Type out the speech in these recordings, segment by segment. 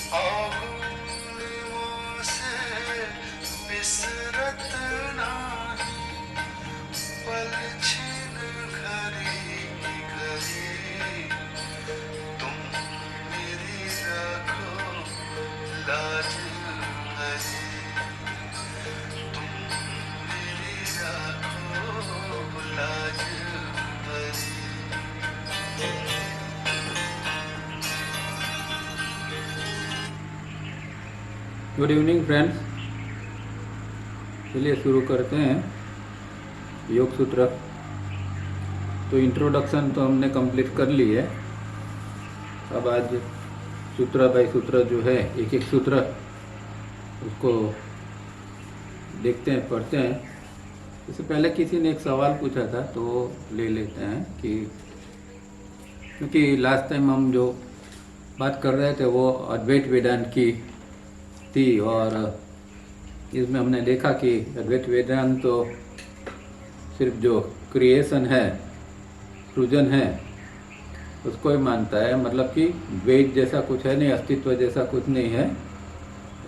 आगुन से बिसरत नाही, पल छिन घड़ी की घड़ी, तुम मेरी राखो लाज भरी, तुम मेरी राखो लाज भरी। गुड इवनिंग फ्रेंड्स, चलिए शुरू करते हैं योग सूत्र। तो इंट्रोडक्शन तो हमने कंप्लीट कर ली है। अब आज सूत्र बाय सूत्र जो है, एक एक सूत्र उसको देखते हैं, पढ़ते हैं। इससे पहले किसी ने एक सवाल पूछा था तो ले लेते हैं कि क्योंकि लास्ट टाइम हम जो बात कर रहे थे वो अद्वैत वेदांत की थी, और इसमें हमने देखा कि अद्वैत वेदांत तो सिर्फ जो क्रिएशन है, सृजन है, उसको ही मानता है। मतलब कि द्वैत जैसा कुछ है नहीं, अस्तित्व जैसा कुछ नहीं है,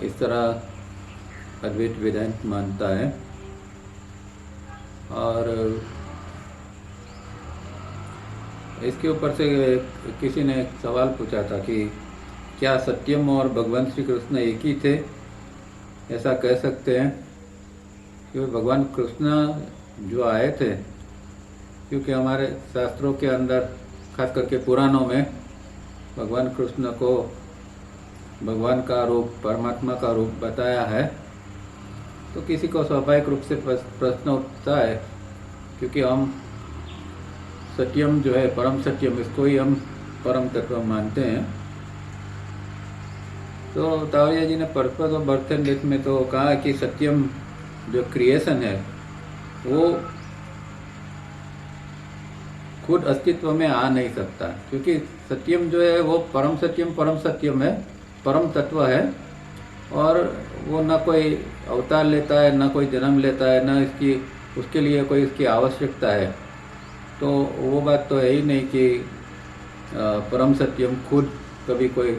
इस तरह अद्वैत वेदांत मानता है। और इसके ऊपर से किसी ने एक सवाल पूछा था कि क्या सत्यम और भगवान श्री कृष्ण एक ही थे, ऐसा कह सकते हैं? क्योंकि भगवान कृष्ण जो आए थे, क्योंकि हमारे शास्त्रों के अंदर खास करके पुराणों में भगवान कृष्ण को भगवान का रूप, परमात्मा का रूप बताया है, तो किसी को स्वाभाविक रूप से प्रश्न उठता है, क्योंकि हम सत्यम जो है, परम सत्यम, इसको ही हम परम तत्व मानते हैं। तो तावड़िया जी ने purpose of birth and death में तो कहा कि सत्यम जो क्रिएशन है वो खुद अस्तित्व में आ नहीं सकता, क्योंकि सत्यम जो है वो परम सत्यम है, परम तत्व है, और वो ना कोई अवतार लेता है, ना कोई जन्म लेता है, ना इसकी उसके लिए कोई इसकी आवश्यकता है। तो वो बात तो है ही नहीं कि परम सत्यम खुद कभी कोई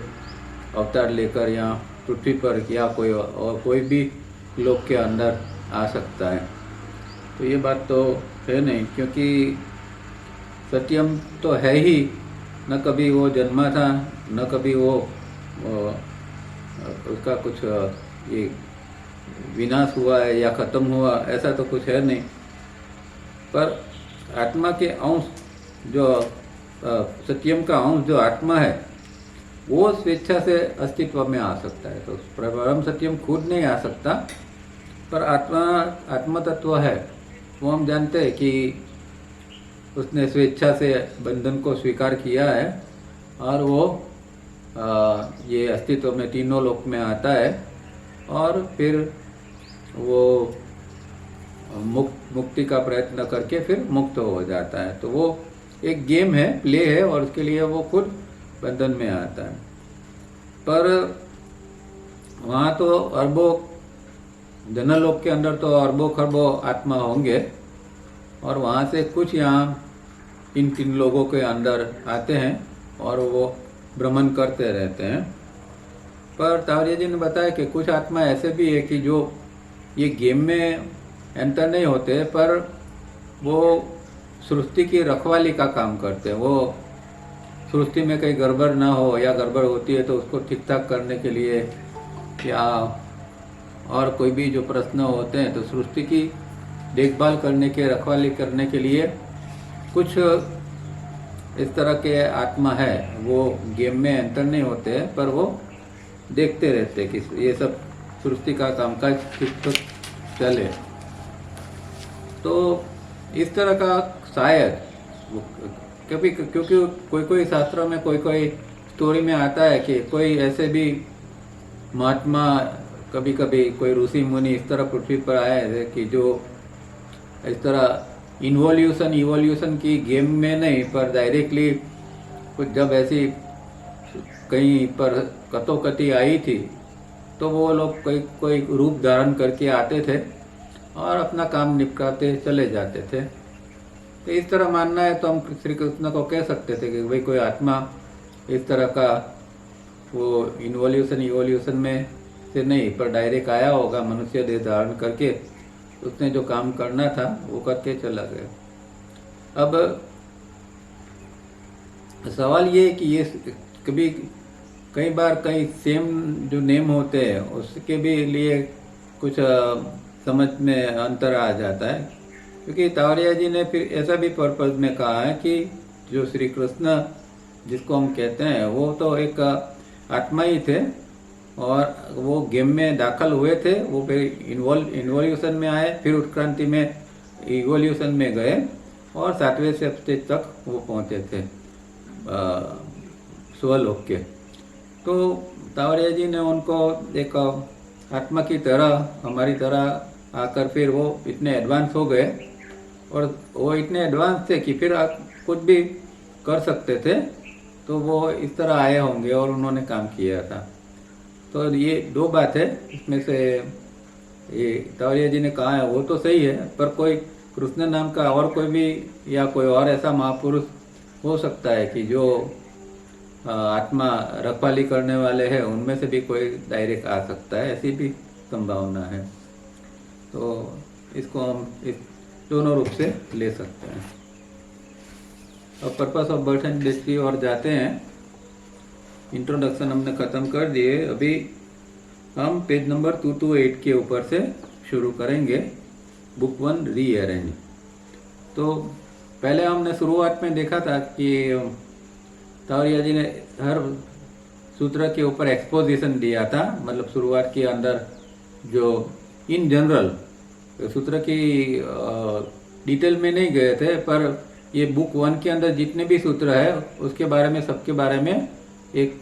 अवतार लेकर यहाँ पृथ्वी पर या कोई भी लोक के अंदर आ सकता है। तो ये बात तो है नहीं, क्योंकि सत्यम तो है ही, न कभी वो जन्मा था, न कभी वो उसका कुछ ये विनाश हुआ है या ख़त्म हुआ, ऐसा तो कुछ है नहीं। पर आत्मा के अंश जो सत्यम का अंश जो आत्मा है, वो स्वेच्छा से अस्तित्व में आ सकता है। तो परम सत्यम खुद नहीं आ सकता, पर आत्मा तत्व है, वो हम जानते हैं कि उसने स्वेच्छा से बंधन को स्वीकार किया है, और वो ये अस्तित्व में तीनों लोक में आता है, और फिर वो मुक्ति का प्रयत्न करके फिर मुक्त हो जाता है। तो वो एक गेम है, प्ले है, और उसके लिए वो खुद बंधन में आता है। पर वहाँ तो अरबों, जनलोक के अंदर तो अरबों खरबों आत्मा होंगे, और वहाँ से कुछ यहाँ इन तीन लोगों के अंदर आते हैं और वो भ्रमण करते रहते हैं। पर तावड़िया जी ने बताया कि कुछ आत्मा ऐसे भी है कि जो ये गेम में एंटर नहीं होते, पर वो सृष्टि की रखवाली का काम करते हैं। वो सृष्टि में कहीं गड़बड़ ना हो, या गड़बड़ होती है तो उसको ठीक ठाक करने के लिए, या और कोई भी जो प्रश्न होते हैं, तो सृष्टि की देखभाल करने के, रखवाली करने के लिए कुछ इस तरह के आत्मा है। वो गेम में एंटर नहीं होते हैं, पर वो देखते रहते हैं कि ये सब सृष्टि का कामकाज ठीक तो चले। तो इस तरह का शायद क्योंकि कोई शास्त्रों में कोई स्टोरी में आता है कि कोई ऐसे भी महात्मा, कभी कभी कोई ऋषि मुनि इस तरह पृथ्वी पर आए थे कि जो इस तरह इवोल्यूशन की गेम में नहीं, पर डायरेक्टली कुछ जब ऐसी कहीं पर कटोकटी आई थी, तो वो लोग कोई रूप धारण करके आते थे और अपना काम निपटाते चले जाते थे। तो इस तरह मानना है तो हम श्री कृष्ण को कह सकते थे कि भाई कोई आत्मा इस तरह का वो इवोल्यूशन में से नहीं, पर डायरेक्ट आया होगा मनुष्य देह धारण करके, उसने जो काम करना था वो करके चला गया। अब सवाल ये है कि ये कभी कई बार कई सेम जो नेम होते हैं उसके भी लिए कुछ समझ में अंतर आ जाता है, क्योंकि तावरिया जी ने फिर ऐसा भी पर्पज में कहा है कि जो श्री कृष्ण जिसको हम कहते हैं वो तो एक आत्मा ही थे, और वो गेम में दाखिल हुए थे, वो फिर इन्वोल्यूशन में आए, फिर उत्क्रांति में इवोल्यूशन में गए और 7वें स्टेज तक वो पहुँचे थे स्वलोक के। तो तावरिया जी ने उनको एक आत्मा की तरह, हमारी तरह आकर फिर वो इतने एडवांस हो गए, और वो इतने एडवांस थे कि फिर आप कुछ भी कर सकते थे, तो वो इस तरह आए होंगे और उन्होंने काम किया था। तो ये दो बात है इसमें से, ये तावरिया जी ने कहा है वो तो सही है, पर कोई कृष्ण नाम का और कोई भी या कोई और ऐसा महापुरुष हो सकता है कि जो आत्मा रखवाली करने वाले हैं, उनमें से भी कोई डायरेक्ट आ सकता है, ऐसी भी संभावना है। तो इसको हम इस दोनों रूप से ले सकते हैं। अब purpose of birth and death की ओर जाते हैं। इंट्रोडक्शन हमने ख़त्म कर दिए, अभी हम पेज नंबर 228 के ऊपर से शुरू करेंगे, बुक 1 रीअरेंज। तो पहले हमने शुरुआत में देखा था कि तावरिया जी ने हर सूत्र के ऊपर एक्सपोजिशन दिया था, मतलब शुरुआत के अंदर जो इन जनरल सूत्र की डिटेल में नहीं गए थे, पर ये बुक 1 के अंदर जितने भी सूत्र है उसके बारे में, सबके बारे में एक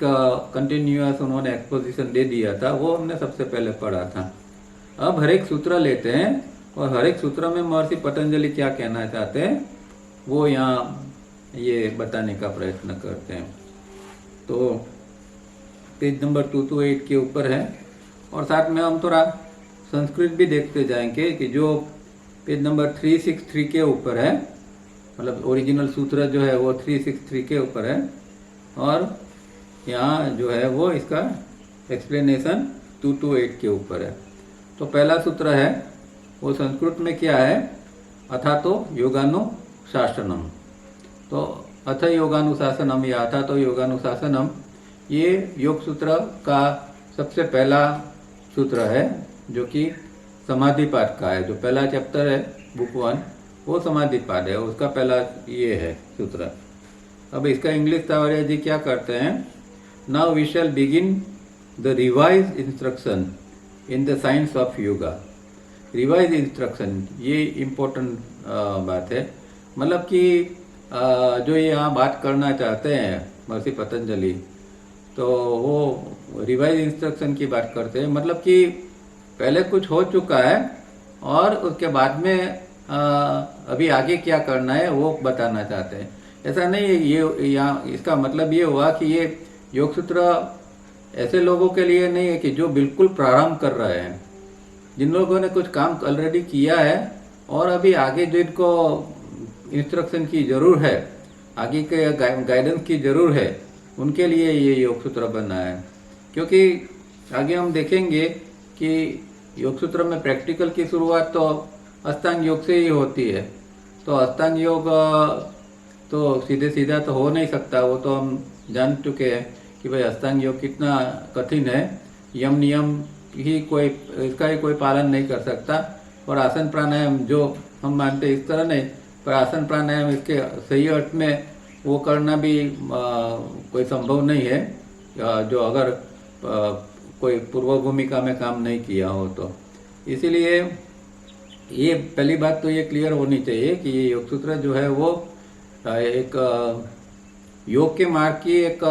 कंटिन्यूअस उन्होंने एक्सपोजिशन दे दिया था, वो हमने सबसे पहले पढ़ा था। अब हर एक सूत्र लेते हैं और हर एक सूत्र में महर्षि पतंजलि क्या कहना चाहते हैं वो यहाँ ये बताने का प्रयत्न करते हैं। तो पेज नंबर 228 के ऊपर है, और साथ में हम थोड़ा संस्कृत भी देखते जाएंगे कि जो पेज नंबर 363 के ऊपर है, मतलब ओरिजिनल सूत्र जो है वो 363 के ऊपर है, और यहाँ जो है वो इसका एक्सप्लेनेशन 228 के ऊपर है। तो पहला सूत्र है वो संस्कृत में क्या है, अथातो योगानुशासनम। तो अथ योगानुशासनम या अथातो योगानुशासनम, ये योग सूत्र का सबसे पहला सूत्र है जो कि समाधि पाठ का है। जो पहला चैप्टर है बुक 1 वो समाधि पाठ है, उसका पहला ये है सूत्र। अब इसका इंग्लिश तावरिया जी क्या करते हैं, now we shall begin the revise instruction in the science of yoga. Revise instruction ये इम्पोर्टेंट बात है, मतलब कि जो ये यहाँ बात करना चाहते हैं महर्षि पतंजलि, तो वो रिवाइज इंस्ट्रक्शन की बात करते हैं, मतलब कि पहले कुछ हो चुका है और उसके बाद में अभी आगे क्या करना है वो बताना चाहते हैं। ऐसा नहीं है, ये यहाँ इसका मतलब ये हुआ कि ये योग सूत्र ऐसे लोगों के लिए नहीं है कि जो बिल्कुल प्रारंभ कर रहे हैं, जिन लोगों ने कुछ काम ऑलरेडी किया है और अभी आगे जो इनको इंस्ट्रक्शन की जरूर है, आगे के गाइडेंस की जरूर है, उनके लिए ये योग सूत्र बना है। क्योंकि आगे हम देखेंगे कि योग सूत्र में प्रैक्टिकल की शुरुआत तो अष्टांग योग से ही होती है। तो अष्टांग योग तो सीधे सीधा तो हो नहीं सकता, वो तो हम जान चुके हैं कि भाई अष्टांग योग कितना कठिन है, यम नियम ही कोई इसका ही कोई पालन नहीं कर सकता। और आसन प्राणायाम जो हम मानते इस तरह नहीं, पर आसन प्राणायाम इसके सही अर्थ में वो करना भी कोई संभव नहीं है, जो अगर कोई पूर्व भूमिका में काम नहीं किया हो तो। इसीलिए ये पहली बात तो ये क्लियर होनी चाहिए कि ये योग सूत्र जो है वो एक योग के मार्ग की एक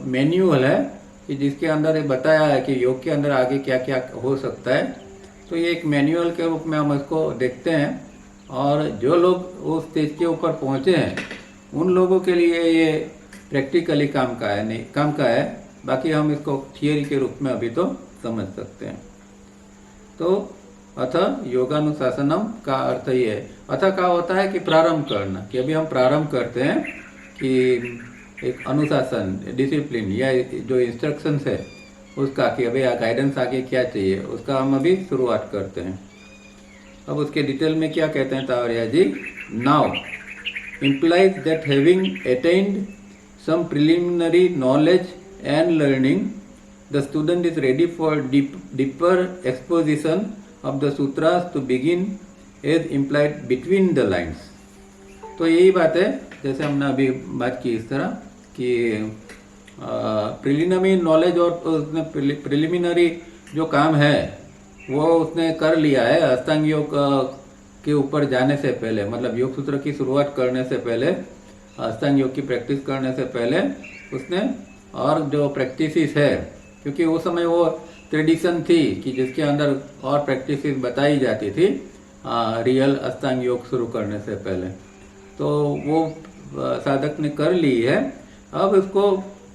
मैन्युअल है कि जिसके अंदर ये बताया है कि योग के अंदर आगे क्या क्या हो सकता है। तो ये एक मैन्युअल के रूप में हम इसको देखते हैं, और जो लोग उस स्टेज के ऊपर पहुंचे हैं उन लोगों के लिए ये प्रैक्टिकली काम का है, नहीं काम का है, बाकी हम इसको थियरी के रूप में अभी तो समझ सकते हैं। तो अथ योगानुशासनम का अर्थ ये है, अथ का होता है कि प्रारंभ करना, कि अभी हम प्रारंभ करते हैं कि एक अनुशासन, डिसिप्लिन या जो इंस्ट्रक्शंस है उसका, कि अभी गाइडेंस आगे क्या चाहिए, उसका हम अभी शुरुआत करते हैं। अब उसके डिटेल में क्या कहते हैं Tavariya ji. Now implies that having attained some preliminary knowledge and learning, the student is ready for deeper exposition of the sutras to begin as implied between the lines। तो यही बात है, जैसे हमने अभी बात की इस तरह कि प्रिलिमिनरी नॉलेज और उसने प्रिलिमिनरी जो काम है वो उसने कर लिया है अष्टांग योग के ऊपर जाने से पहले, मतलब योग सूत्र की शुरुआत करने से पहले, अष्टांग योग की प्रैक्टिस करने से पहले उसने और जो प्रैक्टिसेस है, क्योंकि उस समय वो ट्रेडिशन थी कि जिसके अंदर और प्रैक्टिसेस बताई जाती थी रियल अष्टांग योग शुरू करने से पहले, तो वो साधक ने कर ली है। अब उसको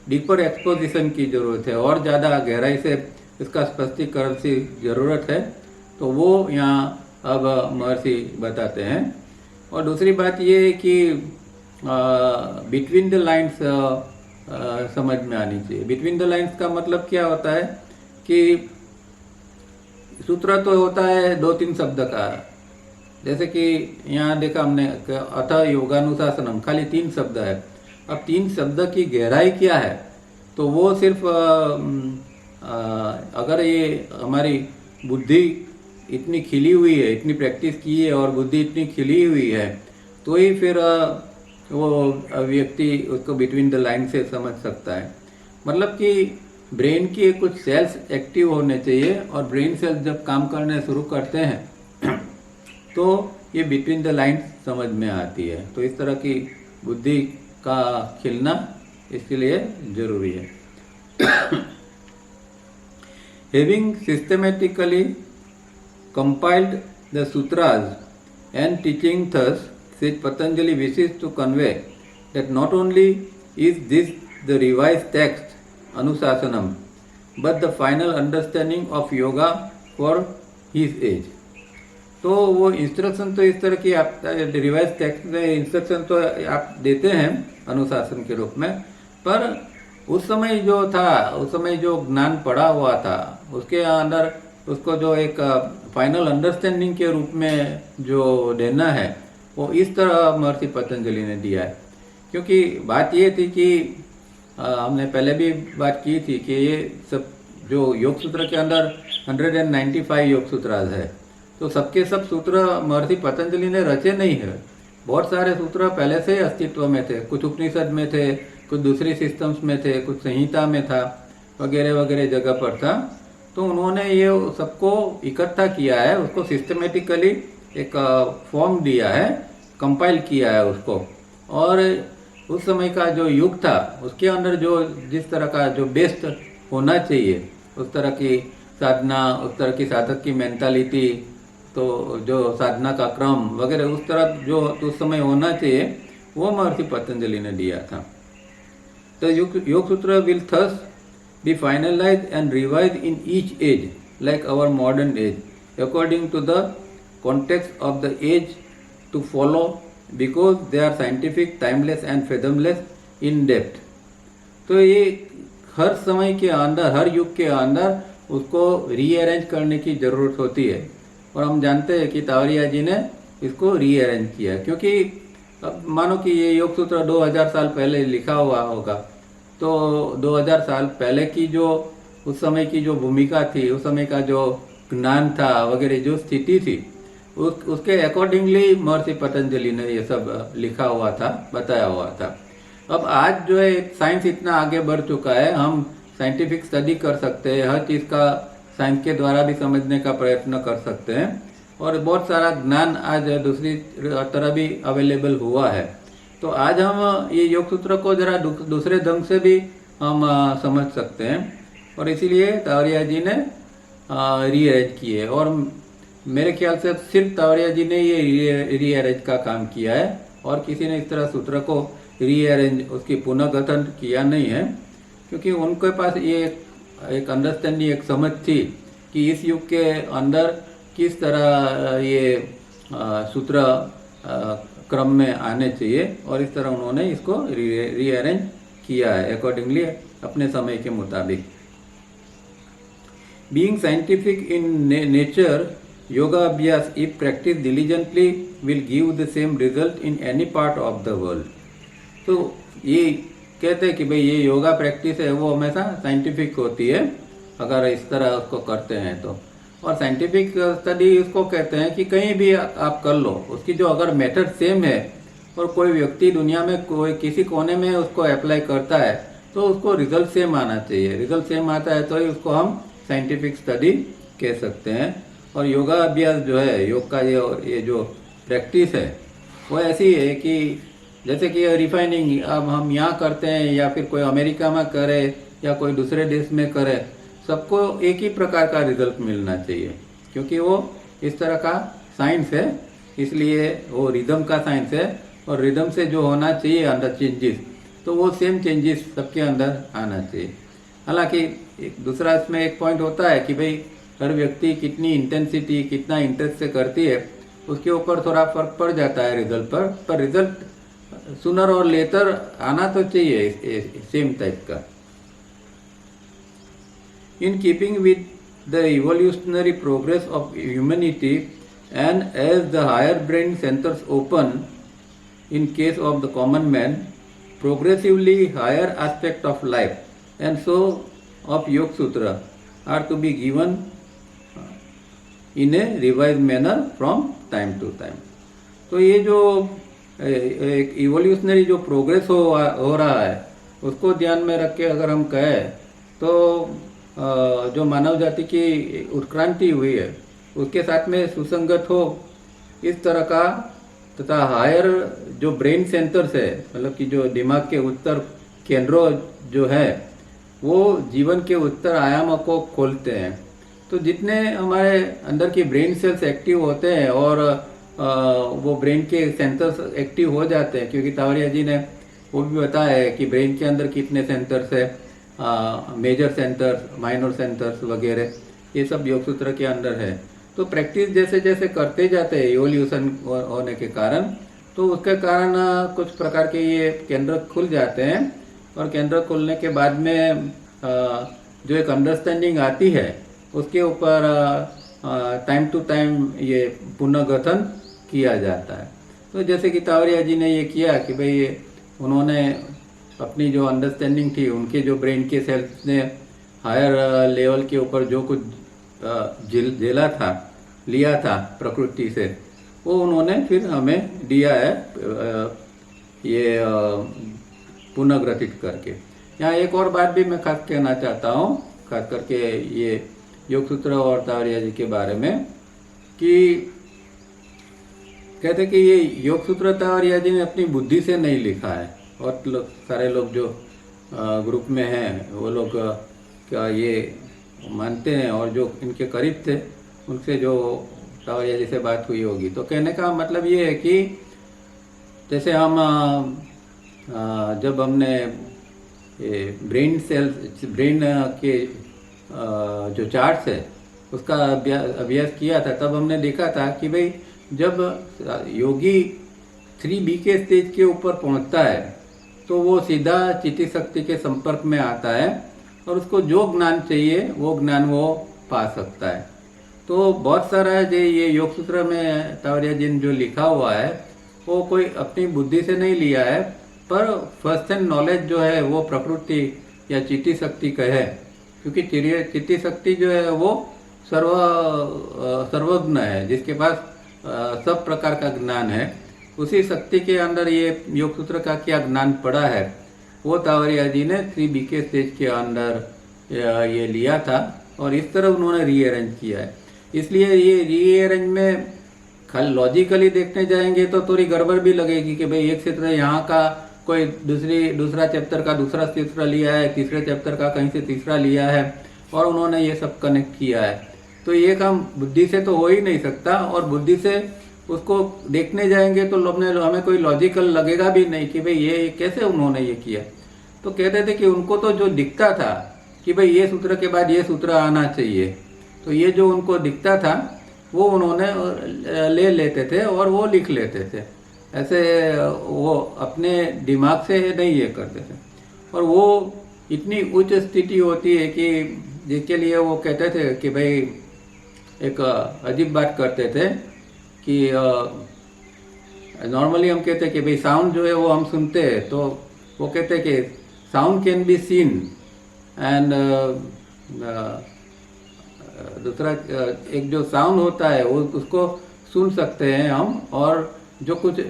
डीपर एक्सपोजिशन की ज़रूरत है और ज़्यादा गहराई से इसका स्पष्टीकरण की ज़रूरत है, तो वो यहाँ अब महर्षि बताते हैं। और दूसरी बात ये है कि बिटवीन द लाइन्स समझ में आनी चाहिए। बिटवीन द लाइन्स का मतलब क्या होता है कि सूत्र तो होता है 2-3 शब्द का, जैसे कि यहाँ देखा हमने अथ योगानुशासनम, खाली 3 शब्द है। अब 3 शब्द की गहराई क्या है, तो वो सिर्फ अगर ये हमारी बुद्धि इतनी खिली हुई है, इतनी प्रैक्टिस की है और बुद्धि इतनी खिली हुई है, तो ही फिर वो व्यक्ति उसको बिटवीन द लाइन से समझ सकता है। मतलब कि ब्रेन की कुछ सेल्स एक्टिव होने चाहिए और ब्रेन सेल्स जब काम करने शुरू करते हैं तो ये बिटवीन द लाइन्स समझ में आती है। तो इस तरह की बुद्धि का खिलना इसके लिए जरूरी है। Having systematically compiled the sutras and teaching thus, says Patanjali wishes to convey that not only is this the revised text Anusasanam, but the final understanding of yoga for his age। तो वो instruction तो इस तरह की आप revise text में instruction तो आप देते हैं अनुशासन के रूप में, पर उस समय जो था, उस समय जो ज्ञान पड़ा हुआ था उसके अंदर उसको जो एक फाइनल अंडरस्टैंडिंग के रूप में जो देना है वो इस तरह महर्षि पतंजलि ने दिया है। क्योंकि बात ये थी कि हमने पहले भी बात की थी कि ये सब जो योग सूत्र के अंदर 195 योग सूत्र है, तो सबके सब सूत्र महर्षि पतंजलि ने रचे नहीं है। बहुत सारे सूत्र पहले से अस्तित्व में थे, कुछ उपनिषद में थे, कुछ दूसरी सिस्टम्स में थे, कुछ संहिता में था, वगैरह वगैरह जगह पर था। तो उन्होंने ये सबको इकट्ठा किया है, उसको सिस्टमेटिकली एक फॉर्म दिया है, कंपाइल किया है उसको। और उस समय का जो युग था उसके अंदर जो जिस तरह का जो बेस्ट होना चाहिए, उस तरह की साधना, उस तरह की साधक की मेंटालिटी, तो जो साधना का क्रम वगैरह उस तरह जो उस समय होना चाहिए वो महर्षि पतंजलि ने दिया था। तो योग सूत्र will thus be finalized and revised in each age like our modern age according to the context of the age to follow, because they are scientific, timeless and fathomless in depth। तो ये हर समय के अंदर, हर युग के अंदर उसको rearrange करने की ज़रूरत होती है। और हम जानते हैं कि तावरिया जी ने इसको रीअरेंज किया, क्योंकि अब मानो कि ये योग सूत्र 2000 साल पहले लिखा हुआ होगा, तो 2000 साल पहले की जो उस समय की जो भूमिका थी, उस समय का जो ज्ञान था वगैरह जो स्थिति थी, उसके अकॉर्डिंगली महर्षि पतंजलि ने ये सब लिखा हुआ था, बताया हुआ था। अब आज जो है साइंस इतना आगे बढ़ चुका है, हम साइंटिफिक स्टडी कर सकते हैं, हर चीज़ का साइंस के द्वारा भी समझने का प्रयत्न कर सकते हैं, और बहुत सारा ज्ञान आज दूसरी तरह भी अवेलेबल हुआ है। तो आज हम ये योग सूत्र को जरा दूसरे ढंग से भी हम समझ सकते हैं, और इसीलिए तावरिया जी ने रीअरेंज किए। और मेरे ख्याल से सिर्फ तावरिया जी ने ये रीअरेंज का काम किया है, और किसी ने इस तरह सूत्र को रीअरेंज, उसकी पुनर्गठन किया नहीं है, क्योंकि उनके पास ये एक अंडरस्टैंडिंग, एक समझ थी कि इस युग के अंदर किस तरह ये सूत्र क्रम में आने चाहिए, और इस तरह उन्होंने इसको रीअरेंज किया है अकॉर्डिंगली, अपने समय के मुताबिक। Being scientific in nature, yoga अभ्यास if practice diligently will give the same result in any part of the world. तो ये कहते हैं कि भाई ये योगा प्रैक्टिस है वो हमेशा साइंटिफिक होती है अगर इस तरह उसको करते हैं तो। और साइंटिफिक स्टडी इसको कहते हैं कि कहीं भी आप कर लो, उसकी जो अगर मेथड सेम है और कोई व्यक्ति दुनिया में कोई किसी कोने में उसको अप्लाई करता है तो उसको रिजल्ट सेम आना चाहिए। रिजल्ट सेम आता है तो ही उसको हम साइंटिफिक स्टडी कह सकते हैं। और योगा अभ्यास जो है, योग का ये जो प्रैक्टिस है वो ऐसी है कि जैसे कि रिफाइनिंग अब हम यहाँ करते हैं या फिर कोई अमेरिका में करे या कोई दूसरे देश में करे, सबको एक ही प्रकार का रिजल्ट मिलना चाहिए, क्योंकि वो इस तरह का साइंस है, इसलिए वो रिदम का साइंस है। और रिदम से जो होना चाहिए अंदर चेंजेस, तो वो सेम चेंजेस सबके अंदर आना चाहिए। हालांकि एक दूसरा इसमें एक पॉइंट होता है कि भाई हर व्यक्ति कितनी इंटेंसिटी, कितना इंटरेस्ट से करती है, उसके ऊपर थोड़ा फर्क पड़ जाता है रिजल्ट पर रिजल्ट सूनर और लेटर आना तो चाहिए सेम टाइप का। In keeping with the evolutionary progress of humanity and as the higher brain centers open in case of the common man, progressively higher aspect of life and so of Yoga Sutra are to be given in a revised manner from time to time. तो ये जो एक evolutionary जो progress हो रहा है उसको ध्यान में रख के अगर हम कहें तो जो मानव जाति की उत्क्रांति हुई है उसके साथ में सुसंगत हो इस तरह का, तथा हायर जो ब्रेन सेंटर्स है, मतलब कि जो दिमाग के उत्तर केंद्रों जो है वो जीवन के उत्तर आयामों को खोलते हैं। तो जितने हमारे अंदर की ब्रेन सेल्स एक्टिव होते हैं और वो ब्रेन के सेंटर्स एक्टिव हो जाते हैं, क्योंकि तावरिया जी ने वो भी बताया है कि ब्रेन के अंदर कितने सेंटर्स है, मेजर सेंटर्स, माइनर सेंटर्स वगैरह, ये सब योग सूत्र के अंदर है। तो प्रैक्टिस जैसे जैसे करते जाते हैं इवोल्यूशन होने के कारण, तो उसके कारण कुछ प्रकार के ये केंद्र खुल जाते हैं और केंद्र खुलने के बाद में जो एक अंडरस्टैंडिंग आती है उसके ऊपर टाइम टू टाइम ये पुनर्गठन किया जाता है। तो जैसे कि तावरिया जी ने ये किया कि भाई उन्होंने अपनी जो अंडरस्टैंडिंग थी, उनके जो ब्रेन के सेल्स ने हायर लेवल के ऊपर जो कुछ झेला था, लिया था प्रकृति से, वो उन्होंने फिर हमें दिया है ये पुनर्गठित करके। यहाँ एक और बात भी मैं खास कहना चाहता हूँ, खास करके ये योग सूत्र और तावरिया जी के बारे में, कि कहते कि ये योग सूत्र तावरिया जी ने अपनी बुद्धि से नहीं लिखा है, और सारे लोग जो ग्रुप में हैं वो लोग क्या ये मानते हैं, और जो इनके करीब थे उनसे जो तावरिया जी से बात हुई होगी, तो कहने का मतलब ये है कि जैसे हम जब हमने ब्रेन सेल्स, ब्रेन के जो चार्ट्स है उसका अभ्यास किया था, तब हमने देखा था कि भाई जब योगी 3B के स्टेज के ऊपर पहुंचता है तो वो सीधा चित्ती शक्ति के संपर्क में आता है और उसको जो ज्ञान चाहिए वो ज्ञान वो पा सकता है। तो बहुत सारा जो ये योग सूत्र में तावरिया जी ने जो लिखा हुआ है वो कोई अपनी बुद्धि से नहीं लिया है, पर फर्स्ट हैंड नॉलेज जो है वो प्रकृति या चित्ती शक्ति का है, क्योंकि चित्ती शक्ति जो है वो सर्वज्ञ है, जिसके पास सब प्रकार का ज्ञान है। उसी शक्ति के अंदर ये योग सूत्र का क्या ज्ञान पड़ा है वो तावरिया जी ने 3B के स्टेज के अंदर ये लिया था और इस तरह उन्होंने रीअरेंज किया है। इसलिए ये रीअरेंज में खाली लॉजिकली देखने जाएंगे तो थोड़ी गड़बड़ भी लगेगी कि भाई एक क्षेत्र यहाँ का कोई दूसरा चैप्टर का दूसरा तीसरा लिया है, तीसरे चैप्टर का कहीं से तीसरा लिया है और उन्होंने ये सब कनेक्ट किया है। तो ये काम बुद्धि से तो हो ही नहीं सकता, और बुद्धि से उसको देखने जाएंगे तो हमें कोई लॉजिकल लगेगा भी नहीं कि भाई ये कैसे उन्होंने ये किया। तो कहते थे कि उनको तो जो दिखता था कि भाई ये सूत्र के बाद ये सूत्र आना चाहिए, तो ये जो उनको दिखता था वो उन्होंने ले लेते थे और वो लिख लेते थे, ऐसे वो अपने दिमाग से नहीं ये करते थे। और वो इतनी उच्च स्थिति होती है कि जिसके लिए वो कहते थे कि भाई एक अजीब बात करते थे कि नॉर्मली हम कहते हैं कि भाई साउंड जो है वो हम सुनते हैं, तो वो कहते हैं कि sound can be seen and दूसरा एक जो साउंड होता है वो उसको सुन सकते हैं हम, और जो कुछ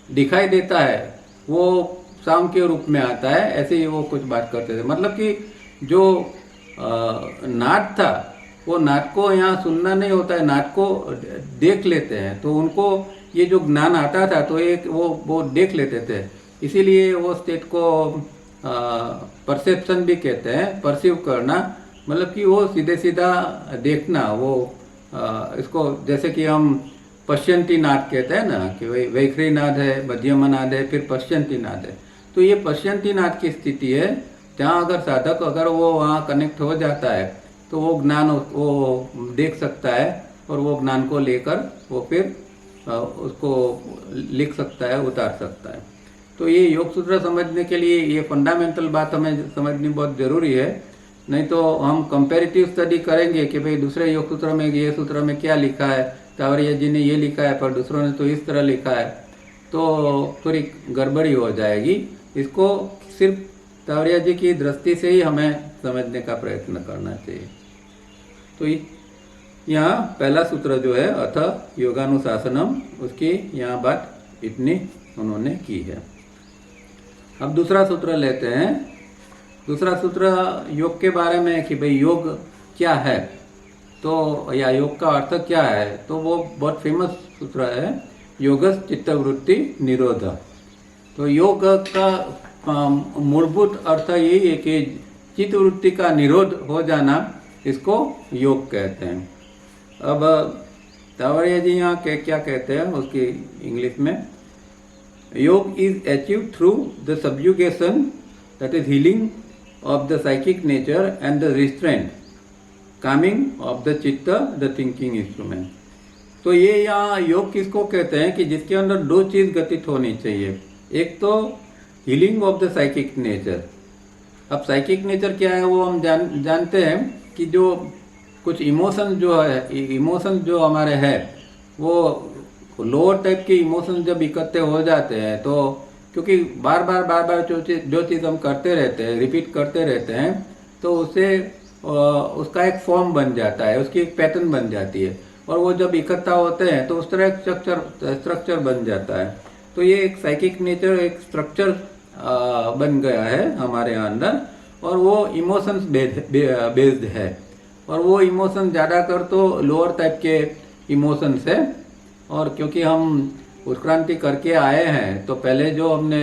दिखाई देता है वो साउंड के रूप में आता है, ऐसे ही वो कुछ बात करते थे। मतलब कि जो नाद था वो नाद को यहाँ सुनना नहीं होता है, नाद को देख लेते हैं, तो उनको ये जो ज्ञान आता था तो एक वो देख लेते थे, इसीलिए वो स्टेट को परसेप्शन भी कहते हैं, परसीव करना, मतलब कि वो सीधे सीधा देखना, वो इसको जैसे कि हम पश्यंती नाद कहते हैं ना कि वही वैखरी नाद है, मध्यम नाद है, फिर पश्यंती नाद है। तो ये पश्यंती नाद की स्थिति है जहाँ अगर साधक अगर वो वहाँ कनेक्ट हो जाता है तो वो ज्ञान वो देख सकता है और वो ज्ञान को लेकर वो फिर उसको लिख सकता है, उतार सकता है। तो ये योग सूत्र समझने के लिए ये फंडामेंटल बात हमें समझनी बहुत ज़रूरी है, नहीं तो हम कंपैरेटिव स्टडी करेंगे कि भाई दूसरे योग सूत्र में ये सूत्र में क्या लिखा है, तावड़िया जी ने ये लिखा है पर दूसरों ने तो इस तरह लिखा है, तो थोड़ी गड़बड़ी हो जाएगी। इसको सिर्फ तावड़िया जी की दृष्टि से ही हमें समझने का प्रयत्न करना चाहिए। तो यहाँ पहला सूत्र जो है अथ योगानुशासनम, उसकी यहाँ बात इतनी उन्होंने की है। अब दूसरा सूत्र लेते हैं। दूसरा सूत्र योग के बारे में कि भाई योग क्या है, तो या योग का अर्थ क्या है, तो वो बहुत फेमस सूत्र है, योगस चित्तवृत्ति निरोध। तो योग का मूलभूत अर्थ यही है कि चित्तवृत्ति का निरोध हो जाना, इसको योग कहते हैं। अब तावड़िया जी यहाँ क्या कहते हैं उसकी इंग्लिश में, yoga is achieve through the subjugation, that is healing of the psychic nature and the restraint calming of the chitta the thinking instrument. तो ये यहाँ योग किसको कहते हैं कि जिसके अंदर दो चीज घटित होनी चाहिए, एक तो healing of the psychic nature. अब साइकिक नेचर क्या है वो हम जानते हैं कि जो कुछ इमोशन जो है, इमोशन जो हमारे हैं वो लोअर टाइप के इमोशन जब इकट्ठे हो जाते हैं, तो क्योंकि बार बार जो चीज़ हम करते रहते हैं, रिपीट करते रहते हैं, तो उससे उसका एक फॉर्म बन जाता है, उसकी एक पैटर्न बन जाती है, और वो जब इकट्ठा होते हैं तो उस तरह एक स्ट्रक्चर बन जाता है। तो ये एक साइकिक नेचर एक स्ट्रक्चर बन गया है हमारे अंदर, और वो इमोशंस बेस्ड है, और वो इमोशन ज़्यादातर तो लोअर टाइप के इमोशंस है। और क्योंकि हम उत्क्रांति करके आए हैं तो पहले जो हमने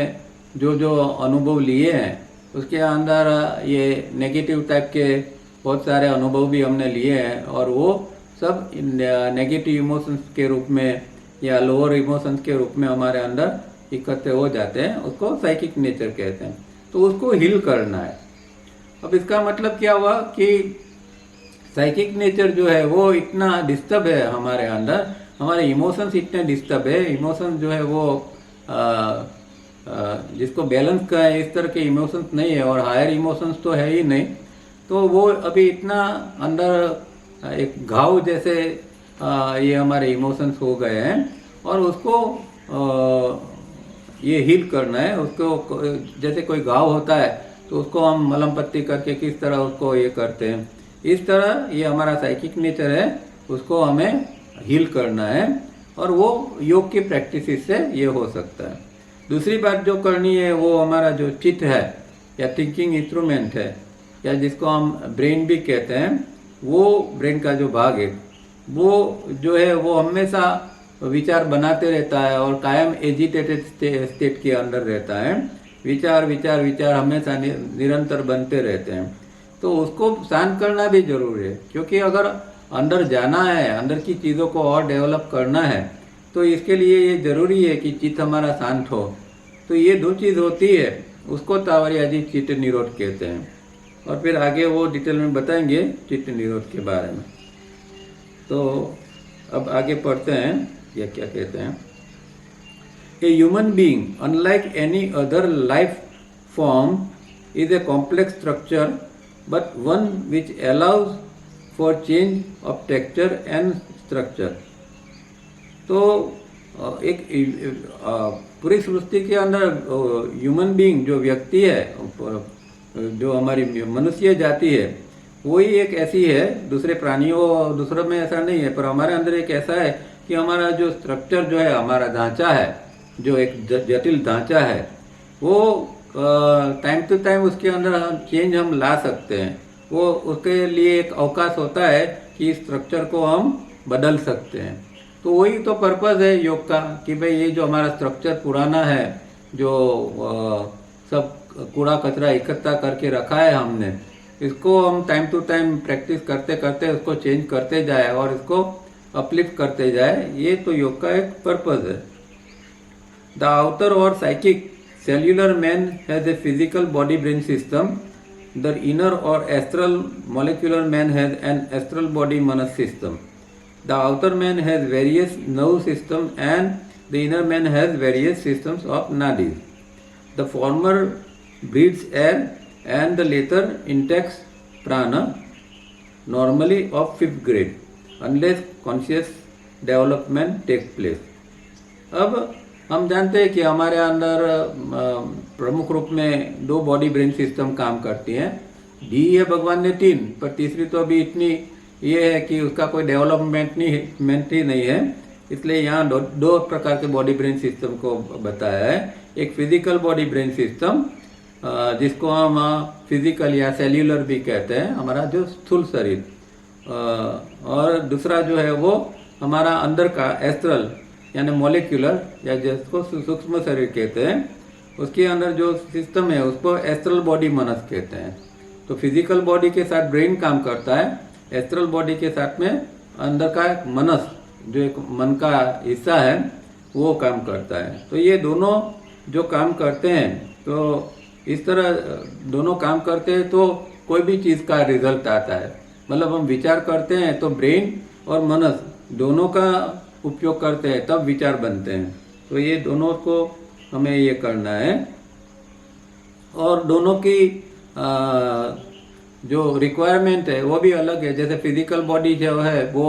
जो अनुभव लिए हैं उसके अंदर ये नेगेटिव टाइप के बहुत सारे अनुभव भी हमने लिए हैं, और वो सब नेगेटिव इमोशंस के रूप में या लोअर इमोशंस के रूप में हमारे अंदर इकट्ठे हो जाते हैं, उसको साइकिक नेचर कहते हैं। तो उसको हील करना है। अब इसका मतलब क्या हुआ कि साइकिक नेचर जो है वो इतना डिस्टर्ब है हमारे अंदर, हमारे इमोशंस इतने डिस्टर्ब है, इमोशंस जो है वो जिसको बैलेंस का है इस तरह के इमोशंस नहीं है, और हायर इमोशंस तो है ही नहीं, तो वो अभी इतना अंदर एक घाव जैसे ये हमारे इमोशंस हो गए हैं, और उसको ये हील करना है। उसको जैसे कोई घाव होता है तो उसको हम मलम पट्टी करके किस तरह उसको ये करते हैं, इस तरह ये हमारा साइकिक नेचर है, उसको हमें हील करना है, और वो योग की प्रैक्टिस से ये हो सकता है। दूसरी बात जो करनी है वो हमारा जो चित्त है या थिंकिंग इंस्ट्रूमेंट है, या जिसको हम ब्रेन भी कहते हैं, वो ब्रेन का जो भाग है वो जो है वो हमेशा विचार बनाते रहता है और कायम एजिटेटेड स्टेट के अंदर रहता है। विचार हमेशा निरंतर बनते रहते हैं, तो उसको शांत करना भी जरूरी है, क्योंकि अगर अंदर जाना है, अंदर की चीज़ों को और डेवलप करना है, तो इसके लिए ये जरूरी है कि चित्त हमारा शांत हो। तो ये दो चीज़ होती है, उसको तावड़िया जी चित्त निरोध कहते हैं, और फिर आगे वो डिटेल में बताएंगे चित्त निरोध के बारे में। तो अब आगे पढ़ते हैं, ये क्या कहते हैं। A human being unlike any other life form is a complex structure, but one which allows for change of texture and structure. तो एक पूरी सृष्टि के अंदर ह्यूमन बीइंग जो व्यक्ति है, जो हमारी मनुष्य जाति है, वही एक ऐसी है। दूसरे प्राणियों दूसरों में ऐसा नहीं है, पर हमारे अंदर एक ऐसा है कि हमारा जो स्ट्रक्चर जो है, हमारा ढांचा है, जो एक जटिल ढांचा है, वो टाइम टू टाइम उसके अंदर हम चेंज हम ला सकते हैं। वो उसके लिए एक अवकाश होता है कि स्ट्रक्चर को हम बदल सकते हैं। तो वही तो पर्पस है योग का, कि भाई ये जो हमारा स्ट्रक्चर पुराना है, जो सब कूड़ा कचरा इकट्ठा करके रखा है हमने, इसको हम टाइम टू टाइम प्रैक्टिस करते करते उसको चेंज करते जाए और इसको अपलिफ्ट करते जाए। ये तो योग का एक पर्पस है। द आउटर और psychic cellular man has a physical body brain system. The inner or astral molecular man has an astral body manas system. The outer man has various nerve systems and the inner man has various systems of nadis. The former breathes air and the latter intakes prana, normally of 5th grade, unless conscious development takes place. अब हम जानते हैं कि हमारे अंदर प्रमुख रूप में 2 बॉडी ब्रेन सिस्टम काम करती हैं। दी है भगवान ने 3, पर तीसरी तो अभी इतनी ये है कि उसका कोई डेवलपमेंट ही नहीं है, इसलिए यहाँ 2 प्रकार के बॉडी ब्रेन सिस्टम को बताया है। एक फिजिकल बॉडी ब्रेन सिस्टम, जिसको हम फिजिकल या सेल्यूलर भी कहते हैं, हमारा जो स्थूल शरीर, और दूसरा जो है वो हमारा अंदर का एस्ट्रल यानी मॉलिक्यूलर, या जिसको सूक्ष्म शरीर कहते हैं, उसके अंदर जो सिस्टम है उसको एस्ट्रल बॉडी मनस कहते हैं। तो फिजिकल बॉडी के साथ ब्रेन काम करता है, एस्ट्रल बॉडी के साथ में अंदर का एक मनस, जो एक मन का हिस्सा है, वो काम करता है। तो ये दोनों जो काम करते हैं, तो इस तरह दोनों काम करते हैं तो कोई भी चीज़ का रिजल्ट आता है। मतलब हम विचार करते हैं तो ब्रेन और मनस दोनों का उपयोग करते हैं, तब विचार बनते हैं। तो ये दोनों को हमें ये करना है, और दोनों की जो रिक्वायरमेंट है वो भी अलग है। जैसे फिजिकल बॉडी जो है वो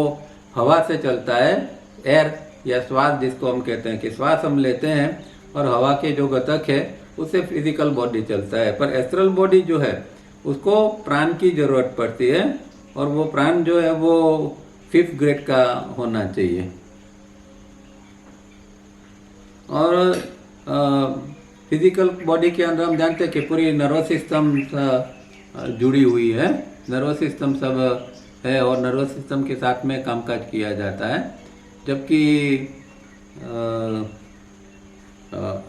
हवा से चलता है, एयर या श्वास जिसको हम कहते हैं, कि श्वास हम लेते हैं और हवा के जो घटक है उससे फिजिकल बॉडी चलता है। पर एस्ट्रल बॉडी जो है उसको प्राण की जरूरत पड़ती है, और वो प्राण जो है वो 5th ग्रेड का होना चाहिए। और फिजिकल बॉडी के अंदर हम जानते हैं कि पूरी नर्वस सिस्टम जुड़ी हुई है, नर्वस सिस्टम सब है, और नर्वस सिस्टम के साथ में कामकाज किया जाता है। जबकि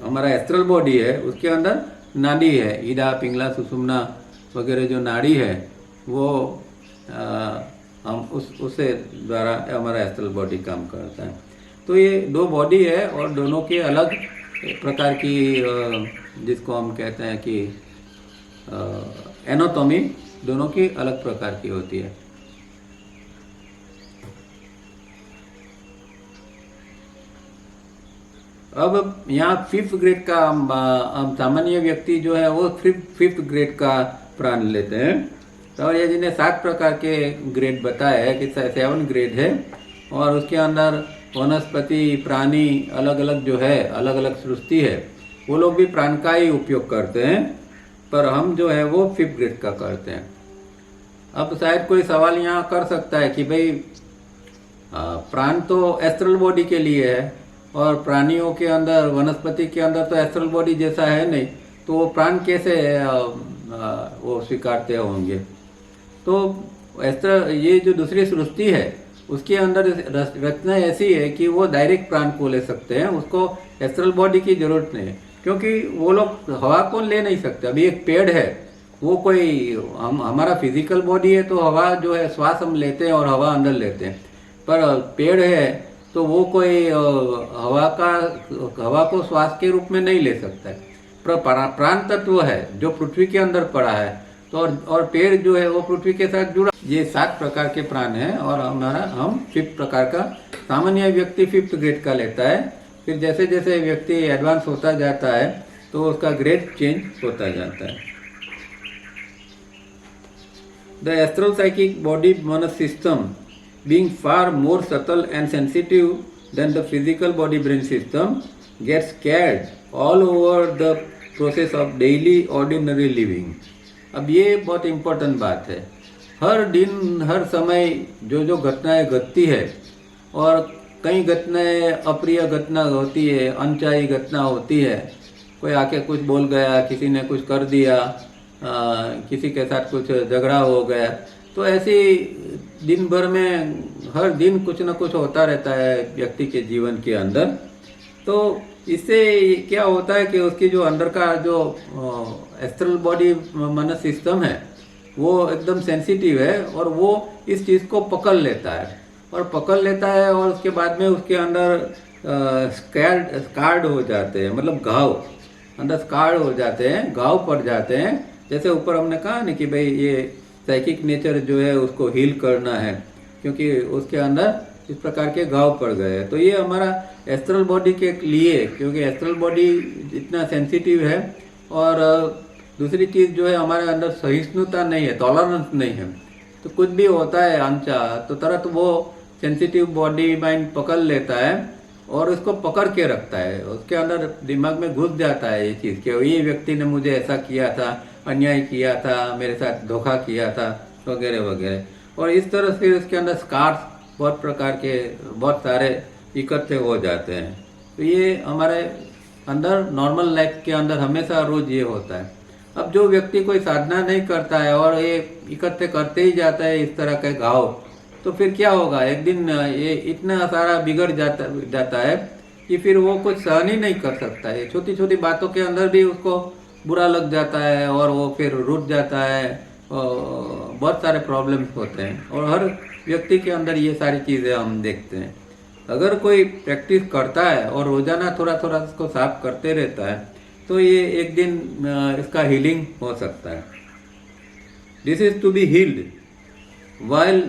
हमारा एस्ट्रल बॉडी है उसके अंदर नाड़ी है, ईडा पिंगला सुषुम्ना वगैरह जो नाड़ी है वो हम उससे द्वारा हमारा एस्ट्रल बॉडी काम करता है। तो ये 2 बॉडी है और दोनों के अलग प्रकार की जिसको हम कहते हैं कि एनाटॉमी दोनों की अलग प्रकार की होती है। अब यहाँ 5th ग्रेड का हम सामान्य व्यक्ति जो है वो 5th ग्रेड का प्राण लेते हैं। और ये जिन्हें 7 प्रकार के ग्रेड बताया है कि 7 ग्रेड है, और उसके अंदर वनस्पति प्राणी अलग अलग जो है, अलग अलग सृष्टि है, वो लोग भी प्राण का ही उपयोग करते हैं, पर हम जो है वो 5th ग्रेड का करते हैं। अब शायद कोई सवाल यहाँ कर सकता है कि भाई प्राण तो एस्ट्रल बॉडी के लिए है, और प्राणियों के अंदर, वनस्पति के अंदर तो एस्ट्रल बॉडी जैसा है नहीं, तो वो प्राण कैसे वो स्वीकारते होंगे। तो ये जो दूसरी सृष्टि है उसके अंदर रचना ऐसी है कि वो डायरेक्ट प्राण को ले सकते हैं, उसको एस्ट्रल बॉडी की जरूरत नहीं है, क्योंकि वो लोग हवा को ले नहीं सकते। अभी एक पेड़ है, वो कोई हमारा फिजिकल बॉडी है तो हवा जो है श्वास हम लेते हैं और हवा अंदर लेते हैं, पर पेड़ है तो वो कोई हवा को श्वास के रूप में नहीं ले सकता है। पर प्राण तत्व है जो पृथ्वी के अंदर पड़ा है, तो और पेड़ जो है वो पृथ्वी के साथ जुड़ा। ये 7 प्रकार के प्राण हैं, और हम 5th प्रकार का, सामान्य व्यक्ति 5th ग्रेड का लेता है। फिर जैसे जैसे व्यक्ति एडवांस होता जाता है तो उसका ग्रेड चेंज होता जाता है। The astral psychic body mana system being far more subtle and sensitive than the physical body brain system gets scared all over the process of daily ordinary living। अब ये बहुत इम्पोर्टेंट बात है। हर दिन हर समय जो जो घटनाएं घटती है और कई घटनाएं अप्रिय घटना होती है, अनचाही घटना होती है, कोई आके कुछ बोल गया, किसी ने कुछ कर दिया, किसी के साथ कुछ झगड़ा हो गया, तो ऐसे दिन भर में हर दिन कुछ ना कुछ होता रहता है व्यक्ति के जीवन के अंदर। तो इससे क्या होता है कि उसकी जो अंदर का जो एस्ट्रल बॉडी मन सिस्टम है वो एकदम सेंसिटिव है और वो इस चीज़ को पकड़ लेता है और उसके बाद में उसके अंदर स्कार्ड हो जाते हैं, मतलब घाव अंदर स्कार्ड हो जाते हैं, घाव पड़ जाते हैं। जैसे ऊपर हमने कहा ना कि भाई ये साइकिक नेचर जो है उसको हील करना है क्योंकि उसके अंदर इस प्रकार के घाव पड़ गए हैं। तो ये हमारा एस्ट्रल बॉडी के लिए, क्योंकि एस्ट्रल बॉडी इतना सेंसिटिव है और दूसरी चीज़ जो है हमारे अंदर सहिष्णुता नहीं है, टॉलरेंस नहीं है, तो कुछ भी होता है अनचाहा तो तुरंत वो सेंसिटिव बॉडी माइंड पकड़ लेता है और उसको पकड़ के रखता है, उसके अंदर दिमाग में घुस जाता है ये चीज़ कि ये व्यक्ति ने मुझे ऐसा किया था, अन्याय किया था, मेरे साथ धोखा किया था वगैरह वगैरह। और इस तरह से उसके अंदर स्कार्स बहुत प्रकार के बहुत सारे इकट्ठे हो जाते हैं। तो ये हमारे अंदर नॉर्मल लाइफ के अंदर हमेशा रोज ये होता है। अब जो व्यक्ति कोई साधना नहीं करता है और ये इकट्ठे करते ही जाता है इस तरह के घाव, तो फिर क्या होगा, एक दिन ये इतना सारा बिगड़ जाता है कि फिर वो कुछ सहन ही नहीं कर सकता है। छोटी छोटी बातों के अंदर भी उसको बुरा लग जाता है और वो फिर रुठ जाता है, बहुत सारे प्रॉब्लम्स होते हैं और हर व्यक्ति के अंदर ये सारी चीज़ें हम देखते हैं। अगर कोई प्रैक्टिस करता है और रोजाना थोड़ा थोड़ा इसको साफ करते रहता है तो ये एक दिन इसका हीलिंग हो सकता है। This is to be healed while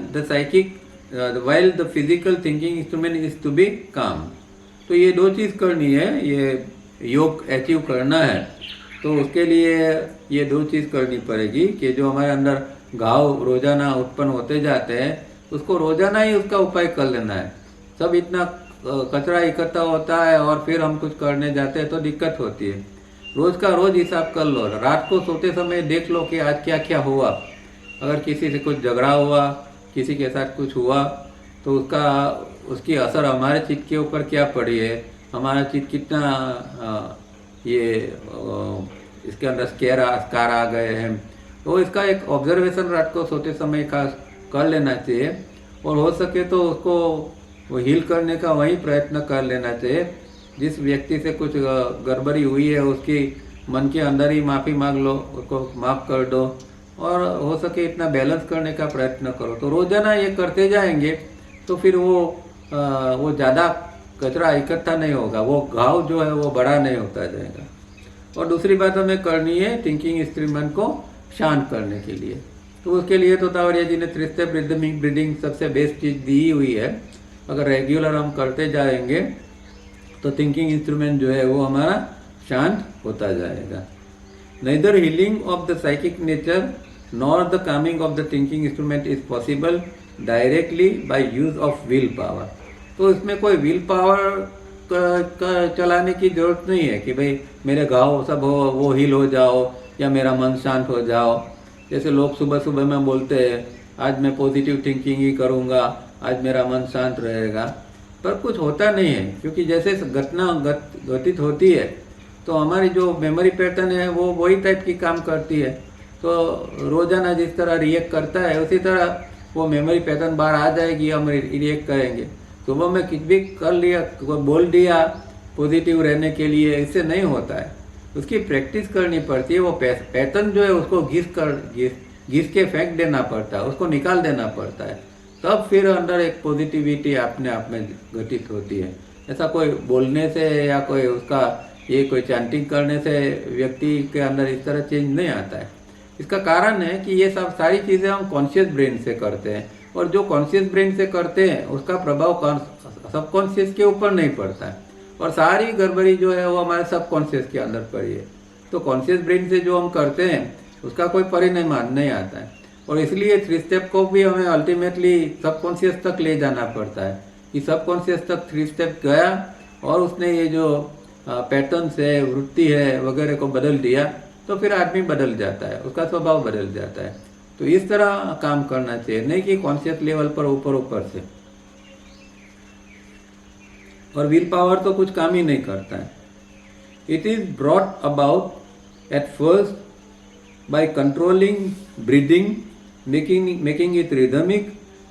the physical thinking instrument is to be calm। तो ये दो चीज़ करनी है, ये योग अचीव करना है तो उसके लिए ये दो चीज़ करनी पड़ेगी कि जो हमारे अंदर घाव रोजाना उत्पन्न होते जाते हैं उसको रोजाना ही उसका उपाय कर लेना है। सब इतना कचरा इकट्ठा होता है और फिर हम कुछ करने जाते हैं तो दिक्कत होती है। रोज का रोज हिसाब कर लो, रात को सोते समय देख लो कि आज क्या क्या हुआ। अगर किसी से कुछ झगड़ा हुआ, किसी के साथ कुछ हुआ तो उसकी असर हमारे चित्त के ऊपर क्या पड़ी है, हमारा चित्त कितना इसके अंदर स्कार आ गए हैं। तो इसका एक ऑब्जर्वेशन रात को सोते समय का कर लेना चाहिए और हो सके तो उसको वो हील करने का वही प्रयत्न कर लेना चाहिए। जिस व्यक्ति से कुछ गड़बड़ी हुई है उसकी मन के अंदर ही माफ़ी मांग लो, उसको माफ़ कर दो और हो सके इतना बैलेंस करने का प्रयत्न करो। तो रोजाना ये करते जाएंगे तो फिर वो ज़्यादा कचरा इकट्ठा नहीं होगा, वो घाव जो है वो बड़ा नहीं होता जाएगा। और दूसरी बात हमें करनी है थिंकिंग इंस्ट्रूमेंट को शांत करने के लिए। तो उसके लिए तो तावड़िया जी ने 3 स्टेप ब्रीदिंग सबसे बेस्ट चीज़ दी हुई है। अगर रेगुलर हम करते जाएंगे तो थिंकिंग इंस्ट्रूमेंट जो है वो हमारा शांत होता जाएगा। Neither healing of the psychic nature nor the calming of the thinking instrument is possible directly by use of will power। तो इसमें कोई विल पावर चलाने की जरूरत नहीं है कि भाई मेरे घाव सब वो हील हो जाओ या मेरा मन शांत हो जाओ। जैसे लोग सुबह सुबह में बोलते हैं आज मैं पॉजिटिव थिंकिंग ही करूँगा, आज मेरा मन शांत रहेगा, पर कुछ होता नहीं है। क्योंकि जैसे घटना घटित होती है तो हमारी जो मेमोरी पैटर्न है वो वही टाइप की काम करती है। तो रोजाना जिस तरह रिएक्ट करता है उसी तरह वो मेमोरी पैटर्न बाहर आ जाएगी, हम रिएक्ट करेंगे। सुबह में कुछ भी कर लिया, बोल दिया पॉजिटिव रहने के लिए, इससे नहीं होता है, उसकी प्रैक्टिस करनी पड़ती है। वो पैटर्न जो है उसको घिस के फेंक देना पड़ता है, उसको निकाल देना पड़ता है, तब फिर अंदर एक पॉजिटिविटी अपने आप में घटित होती है। ऐसा कोई बोलने से या कोई चैंटिंग करने से व्यक्ति के अंदर इस तरह चेंज नहीं आता है। इसका कारण है कि ये सब सारी चीज़ें हम कॉन्शियस ब्रेन से करते हैं और जो कॉन्शियस ब्रेन से करते हैं उसका प्रभाव सबकॉन्शियस के ऊपर नहीं पड़ता है। और सारी गड़बड़ी जो है वो हमारे सबकॉन्शियस के अंदर पड़ी है। तो कॉन्शियस ब्रेन से जो हम करते हैं उसका कोई परिणाम नहीं आता है, और इसलिए 3 स्टेप को भी हमें अल्टीमेटली सबकॉन्शियस तक ले जाना पड़ता है कि सबकॉन्शियस तक 3 स्टेप गया और उसने ये जो पैटर्न्स है, वृत्ति है वगैरह को बदल दिया, तो फिर आदमी बदल जाता है, उसका स्वभाव बदल जाता है। तो इस तरह काम करना चाहिए, नहीं कि कॉन्शियस लेवल पर ऊपर से। और विल पावर तो कुछ काम ही नहीं करता है। It is brought about at first by controlling breathing, making it rhythmic,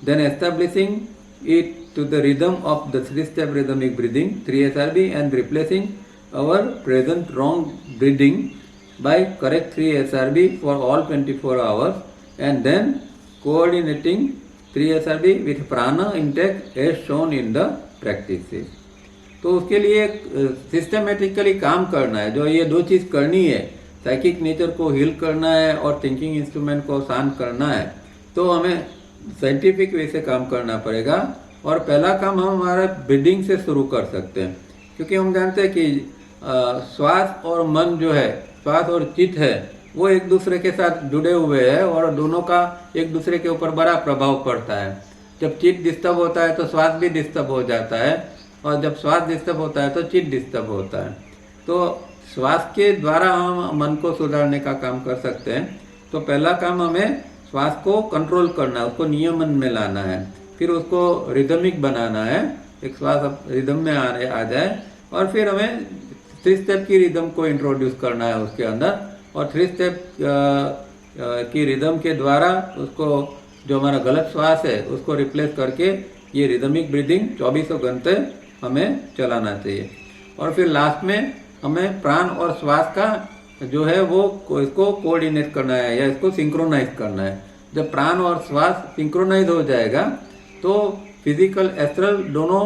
then establishing it to the rhythm of the 3-step rhythmic breathing, 3SRB, and replacing our present wrong breathing by correct 3SRB for all 24 hours, and then coordinating 3SRB with prana intake as shown in the practices. तो उसके लिए systematically काम करना है। जो ये 2 चीज़ करनी है, साइकिक नेचर को हील करना है और थिंकिंग इंस्ट्रूमेंट को शांत करना है, तो हमें साइंटिफिक वे से काम करना पड़ेगा। और पहला काम हम हमारा ब्रीदिंग से शुरू कर सकते हैं, क्योंकि हम जानते हैं कि श्वास और मन जो है, श्वास और चित्त है, वो एक दूसरे के साथ जुड़े हुए हैं और दोनों का एक दूसरे के ऊपर बड़ा प्रभाव पड़ता है। जब चित्त डिस्टर्ब होता है तो श्वास भी डिस्टर्ब हो जाता है, और जब श्वास डिस्टर्ब होता है तो चित्त डिस्टर्ब होता है। तो श्वास के द्वारा हम मन को सुधारने का काम कर सकते हैं। तो पहला काम हमें श्वास को कंट्रोल करना है, उसको नियमन में लाना है, फिर उसको रिदमिक बनाना है, एक श्वास रिदम में आ जाए, और फिर हमें 3 स्टेप की रिदम को इंट्रोड्यूस करना है उसके अंदर, और 3 स्टेप की रिदम के द्वारा उसको जो हमारा गलत श्वास है उसको रिप्लेस करके ये रिदमिक ब्रीदिंग 24 घंटे हमें चलाना चाहिए। और फिर लास्ट में हमें प्राण और श्वास का जो है वो इसको कोऑर्डिनेट करना है या इसको सिंक्रोनाइज करना है। जब प्राण और श्वास सिंक्रोनाइज हो जाएगा तो फिजिकल एस्ट्रल दोनों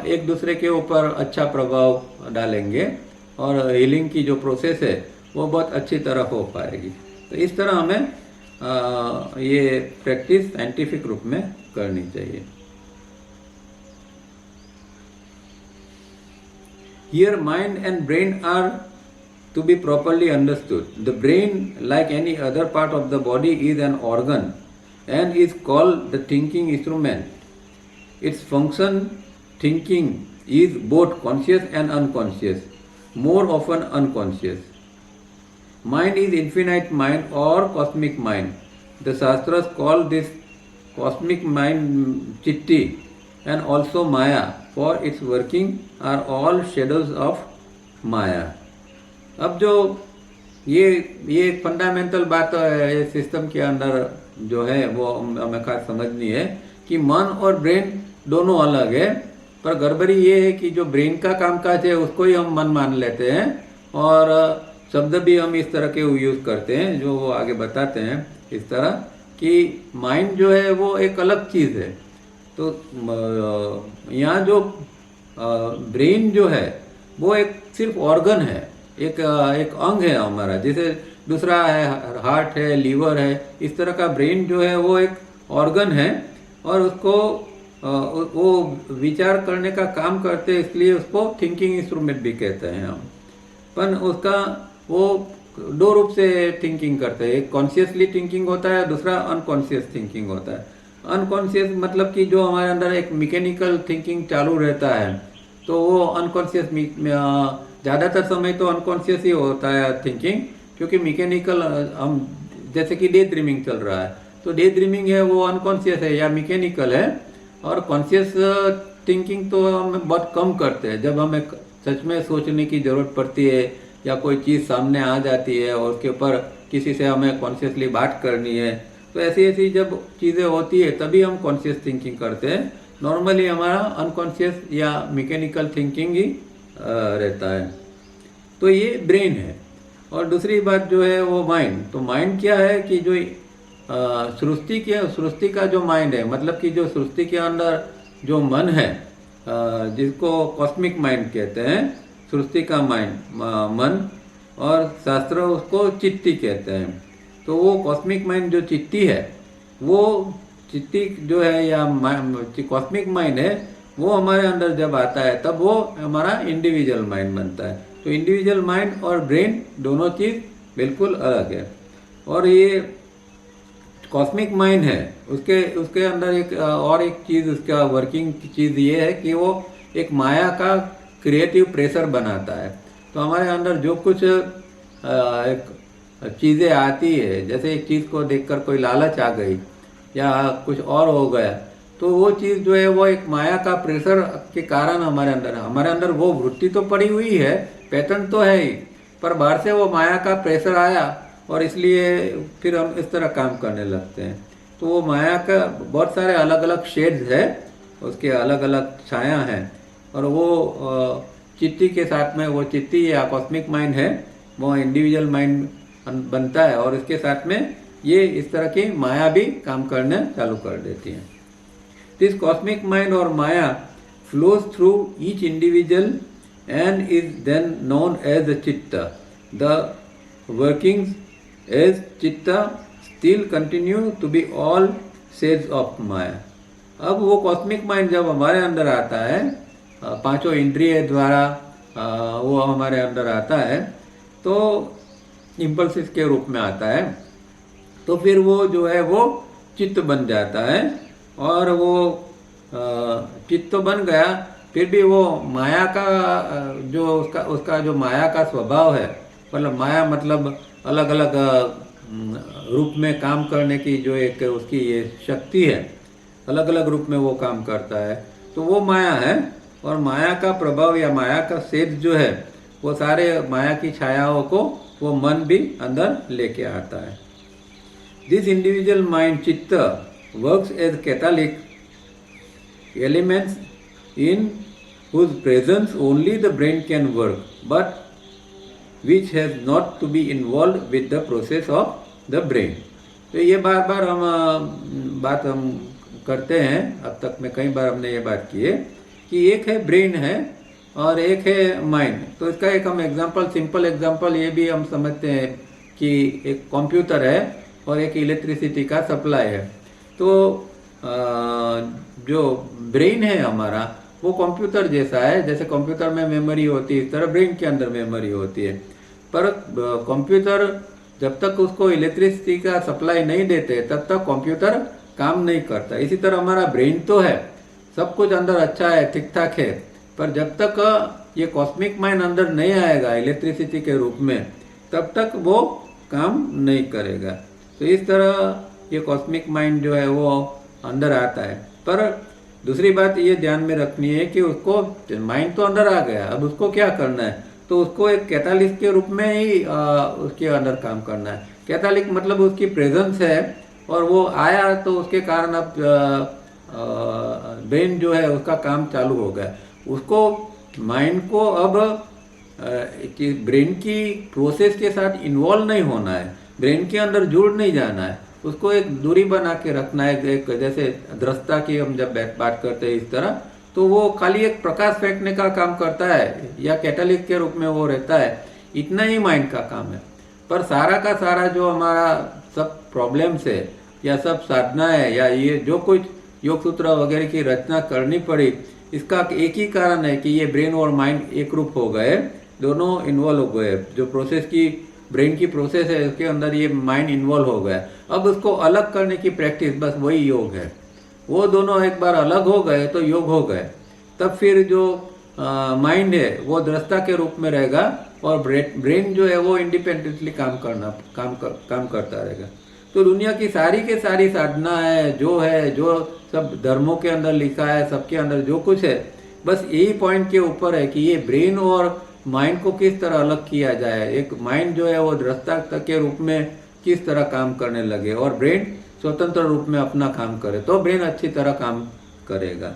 एक दूसरे के ऊपर अच्छा प्रभाव डालेंगे और हीलिंग की जो प्रोसेस है वो बहुत अच्छी तरह हो पाएगी। तो इस तरह हमें ये प्रैक्टिस साइंटिफिक रूप में करनी चाहिए। Here mind and brain are to be properly understood. The brain, like any other part of the body, is an organ and is called the thinking instrument. Its function, thinking, is both conscious and unconscious, more often unconscious. Mind is infinite mind or cosmic mind. The Shastras call this cosmic mind Chitti and also Maya, for its working are all shadows of Maya. अब जो ये fundamental बात है system के अंदर जो है वो हमें खास समझनी है कि मन और ब्रेन दोनों अलग है, पर गड़बड़ी ये है कि जो ब्रेन का कामकाज है उसको ही हम मन मान लेते हैं और शब्द भी हम इस तरह के यूज करते हैं जो वो आगे बताते हैं इस तरह कि माइंड जो है वो एक अलग चीज़ है। तो यहाँ जो ब्रेन जो है वो एक सिर्फ ऑर्गन है, एक अंग है हमारा, जैसे दूसरा है हार्ट है, लीवर है, इस तरह का ब्रेन जो है वो एक ऑर्गन है और उसको वो विचार करने का काम करते हैं, इसलिए उसको थिंकिंग इंस्ट्रूमेंट भी कहते हैं हम। पर उसका वो 2 रूप से थिंकिंग करते हैं, एक कॉन्शियसली थिंकिंग होता है, दूसरा अनकॉन्शियस थिंकिंग होता है। अनकॉन्शियस मतलब कि जो हमारे अंदर एक मैकेनिकल थिंकिंग चालू रहता है तो वो अनकॉन्शियस, ज़्यादातर समय तो अनकॉन्शियस ही होता है थिंकिंग, क्योंकि मैकेनिकल हम जैसे कि डे ड्रीमिंग चल रहा है तो डे ड्रीमिंग है वो अनकॉन्शियस है या मैकेनिकल है, और कॉन्शियस थिंकिंग तो हम बहुत कम करते हैं। जब हमें सच में सोचने की ज़रूरत पड़ती है या कोई चीज़ सामने आ जाती है और उसके ऊपर किसी से हमें कॉन्शियसली बात करनी है, तो ऐसी जब चीज़ें होती है तभी हम कॉन्शियस थिंकिंग करते हैं। नॉर्मली हमारा अनकॉन्शियस या मैकेनिकल थिंकिंग ही रहता है। तो ये ब्रेन है। और दूसरी बात जो है वो माइंड। तो माइंड क्या है कि जो सृष्टि का जो माइंड है, मतलब कि जो सृष्टि के अंदर जो मन है जिसको कॉस्मिक माइंड कहते हैं, सृष्टि का माइंड मन, और शास्त्र उसको चित्ती कहते हैं। तो वो कॉस्मिक माइंड जो चित्ती है, वो चित्ती जो है या कॉस्मिक माइंड है वो हमारे अंदर जब आता है तब वो हमारा इंडिविजुअल माइंड बनता है। तो इंडिविजुअल माइंड और ब्रेन दोनों चीज़ बिल्कुल अलग है। और ये कॉस्मिक माइंड है, उसके उसके अंदर एक और एक चीज़, उसका वर्किंग चीज़ ये है कि वो एक माया का क्रिएटिव प्रेशर बनाता है। तो हमारे अंदर जो कुछ एक चीज़ें आती है, जैसे एक चीज़ को देखकर कोई लालच आ गई या कुछ और हो गया, तो वो चीज़ जो है वो एक माया का प्रेशर के कारण हमारे अंदर है। हमारे अंदर वो वृत्ति तो पड़ी हुई है, पैटर्न तो है ही, पर बाहर से वो माया का प्रेशर आया और इसलिए फिर हम इस तरह काम करने लगते हैं। तो वो माया का बहुत सारे अलग अलग शेड्स है, उसके अलग अलग छाया हैं। और वो चित्ती के साथ में, वो चित्ती या कॉस्मिक माइंड है, वो इंडिविजुअल माइंड बनता है और इसके साथ में ये इस तरह की माया भी काम करने चालू कर देती है। दिस कॉस्मिक माइंड और माया flows through each individual and is then known as the chitta. The workings as chitta still continue to be all shades of maya. अब वो कॉस्मिक माइंड जब हमारे अंदर आता है, पांचों इंद्रिय द्वारा वो हमारे अंदर आता है, तो इम्पल्सिस के रूप में आता है, तो फिर वो जो है वो चित्त बन जाता है। और वो चित्त तो बन गया, फिर भी वो माया का जो उसका जो माया का स्वभाव है, मतलब माया मतलब अलग अलग रूप में काम करने की जो एक उसकी ये शक्ति है, अलग अलग रूप में वो काम करता है, तो वो माया है। और माया का प्रभाव या माया का सेज जो है, वो सारे माया की छायाओं को वो मन भी अंदर लेके आता है। This individual mind chitta works as catalytic elements in whose presence only the brain can work, but which has not to be involved with the process of the brain. तो ये बार बार हम करते हैं, अब तक में कई बार हमने ये बात की है कि एक है ब्रेन है और एक है माइंड। तो इसका एक हम एग्जांपल, सिंपल एग्जांपल ये भी हम समझते हैं कि एक कंप्यूटर है और एक इलेक्ट्रिसिटी का सप्लाई है। तो जो ब्रेन है हमारा, वो कंप्यूटर जैसा है, जैसे कंप्यूटर में मेमोरी होती है, इस तरह ब्रेन के अंदर मेमोरी होती है। पर कंप्यूटर जब तक उसको इलेक्ट्रिसिटी का सप्लाई नहीं देते तब तक कंप्यूटर काम नहीं करता। इसी तरह हमारा ब्रेन तो है, सब कुछ अंदर अच्छा है, ठीक ठाक है, पर जब तक ये कॉस्मिक माइंड अंदर नहीं आएगा इलेक्ट्रिसिटी के रूप में, तब तक वो काम नहीं करेगा। तो इस तरह ये कॉस्मिक माइंड जो है वो अंदर आता है। पर दूसरी बात ये ध्यान में रखनी है कि उसको माइंड तो अंदर आ गया, अब उसको क्या करना है, तो उसको एक कैटालिस्ट के रूप में ही उसके अंदर काम करना है। कैटालिस्ट मतलब उसकी प्रेजेंस है और वो आया तो उसके कारण अब ब्रेन जो है उसका काम चालू हो गया। उसको माइंड को अब ब्रेन की प्रोसेस के साथ इन्वॉल्व नहीं होना है, ब्रेन के अंदर जुड़ नहीं जाना है, उसको एक दूरी बना के रखना है। एक जैसे दृष्टा की हम जब बात करते हैं इस तरह, तो वो खाली एक प्रकाश फेंकने का काम करता है या कैटालिस्ट के रूप में वो रहता है, इतना ही माइंड का काम है। पर सारा का सारा जो हमारा सब प्रॉब्लम्स है या सब साधना है या ये जो कुछ योग सूत्र वगैरह की रचना करनी पड़ी, इसका एक ही कारण है कि ये ब्रेन और माइंड एक रूप हो गए, दोनों इन्वॉल्व हो गए। जो प्रोसेस की ब्रेन की प्रोसेस है उसके अंदर ये माइंड इन्वॉल्व हो गया। अब उसको अलग करने की प्रैक्टिस, बस वही योग है। वो दोनों एक बार अलग हो गए तो योग हो गए। तब फिर जो माइंड है वो दृष्टा के रूप में रहेगा और ब्रेन जो है वो इंडिपेंडेंटली काम करता रहेगा। तो दुनिया की सारी साधना है जो सब धर्मों के अंदर लिखा है, सबके अंदर जो कुछ है, बस यही पॉइंट के ऊपर है कि ये ब्रेन और माइंड को किस तरह अलग किया जाए। एक माइंड जो है वो दृष्टा के रूप में किस तरह काम करने लगे और ब्रेन स्वतंत्र रूप में अपना काम करे, तो ब्रेन अच्छी तरह काम करेगा।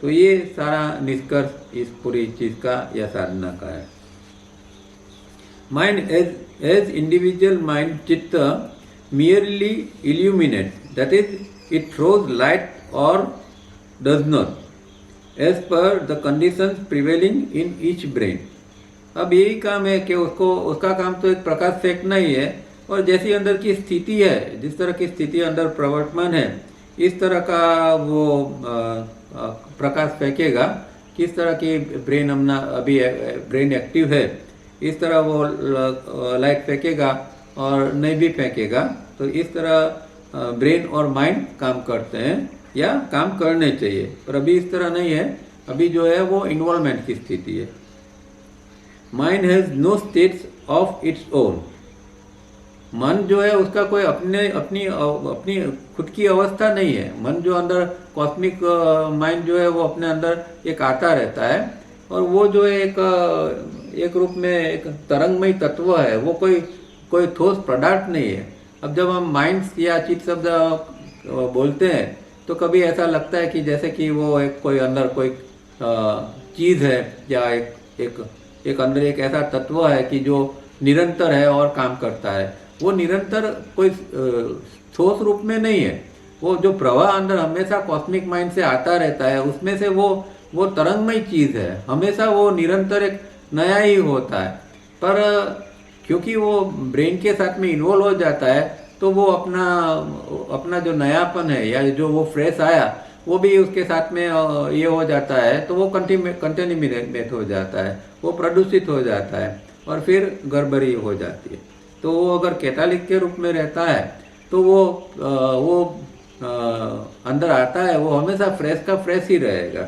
तो ये सारा निष्कर्ष इस पूरी चीज का या साधना का है। माइंड एज इंडिविजुअल माइंड चित्त merely illuminates, that is, it throws light or does not, as per the conditions prevailing in each brain. अब यही काम है कि उसका काम तो एक प्रकाश फेंकना ही है, और जैसी अंदर की स्थिति है, जिस तरह की स्थिति अंदर प्रवर्तमान है, इस तरह का वो प्रकाश फेंकेगा, किस तरह की ब्रेन हमना अभी ब्रेन एक्टिव है, इस तरह वो लाइट फेंकेगा और नहीं भी फेंकेगा। तो इस तरह ब्रेन और माइंड काम करते हैं या काम करने चाहिए, पर अभी इस तरह नहीं है। अभी जो है वो इन्वॉल्वमेंट की स्थिति है। Mind has no states of its own. मन जो है उसका कोई अपनी खुद की अवस्था नहीं है। मन जो अंदर कॉस्मिक माइंड जो है वो अपने अंदर एक आता रहता है और वो जो है एक रूप में एक तरंगमय तत्व है, वो कोई ठोस पदार्थ नहीं है। अब जब हम माइंड या चित्त शब्द बोलते हैं तो कभी ऐसा लगता है कि जैसे कि वो कोई अंदर कोई चीज है या एक अंदर एक ऐसा तत्व है कि जो निरंतर है और काम करता है। वो निरंतर कोई ठोस रूप में नहीं है। वो जो प्रवाह अंदर हमेशा कॉस्मिक माइंड से आता रहता है, उसमें से वो तरंगमय चीज है, हमेशा वो निरंतर एक नया ही होता है। पर क्योंकि वो ब्रेन के साथ में इन्वॉल्व हो जाता है तो वो अपना जो नयापन है या जो वो फ्रेश आया वो भी उसके साथ में ये हो जाता है, तो वो कंटेनिमेट हो जाता है, वो प्रदूषित हो जाता है और फिर गड़बड़ी हो जाती है। तो वो अगर कैटालिस्ट के रूप में रहता है तो वो अंदर आता है, वो हमेशा फ्रेश का फ्रेश ही रहेगा।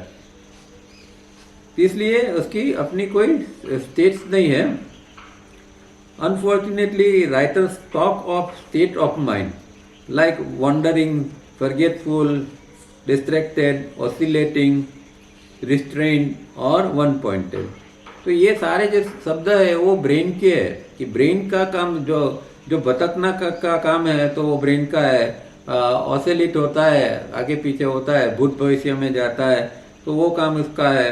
इसलिए उसकी अपनी कोई स्टेट्स नहीं है। Unfortunately writers talk of state of mind like wandering, forgetful, distracted, oscillating, restrained और वन पॉइंटेड। तो ये सारे जो शब्द है वो ब्रेन के है कि ब्रेन का काम जो भटकना का काम है तो वो ब्रेन का है। ऑसिलेट होता है, आगे पीछे होता है, भूत भविष्य में जाता है, तो वो काम उसका है।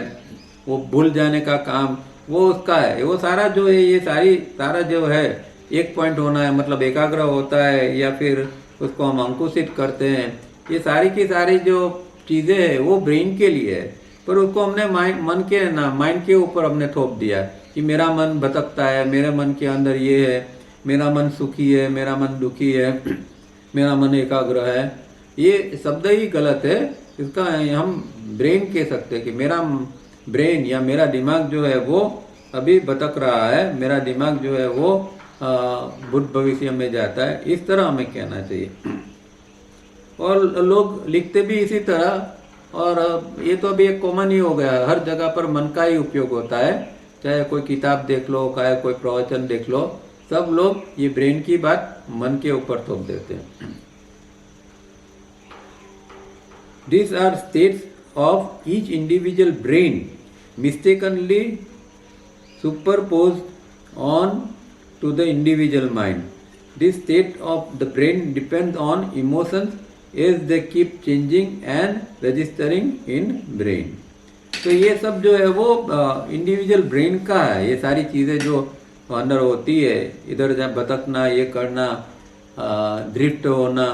वो भूल जाने का काम वो उसका है। वो सारा जो है ये सारा जो है एक पॉइंट होना है, मतलब एकाग्र होता है या फिर उसको हम अंकुशित करते हैं। ये सारी की सारी जो चीजें है वो ब्रेन के लिए है, पर उसको हमने माइंड के ऊपर हमने थोप दिया कि मेरा मन भटकता है, मेरे मन के अंदर ये है, मेरा मन सुखी है, मेरा मन दुखी है, मेरा मन एकाग्र है। ये शब्द ही गलत है। इसका हम ब्रेन कह सकते हैं कि मेरा ब्रेन या मेरा दिमाग जो है वो अभी भटक रहा है, मेरा दिमाग जो है वो भूत भविष्य में जाता है। इस तरह हमें कहना चाहिए। और लोग लिखते भी इसी तरह। और ये तो अभी एक कॉमन ही हो गया है, हर जगह पर मन का ही उपयोग होता है। चाहे कोई किताब देख लो, चाहे कोई प्रवचन देख लो, सब लोग ये ब्रेन की बात मन के ऊपर थोप देते हैं। These are states of each individual brain mistakenly superposed on to the individual mind. This state of the brain depends on emotions as they keep changing and registering in brain. तो ये सब जो है वो इंडिविजुअल ब्रेन का है। ये सारी चीज़ें जो अंदर होती है, इधर जहाँ भटकना, ये करना, ड्रिफ्ट होना,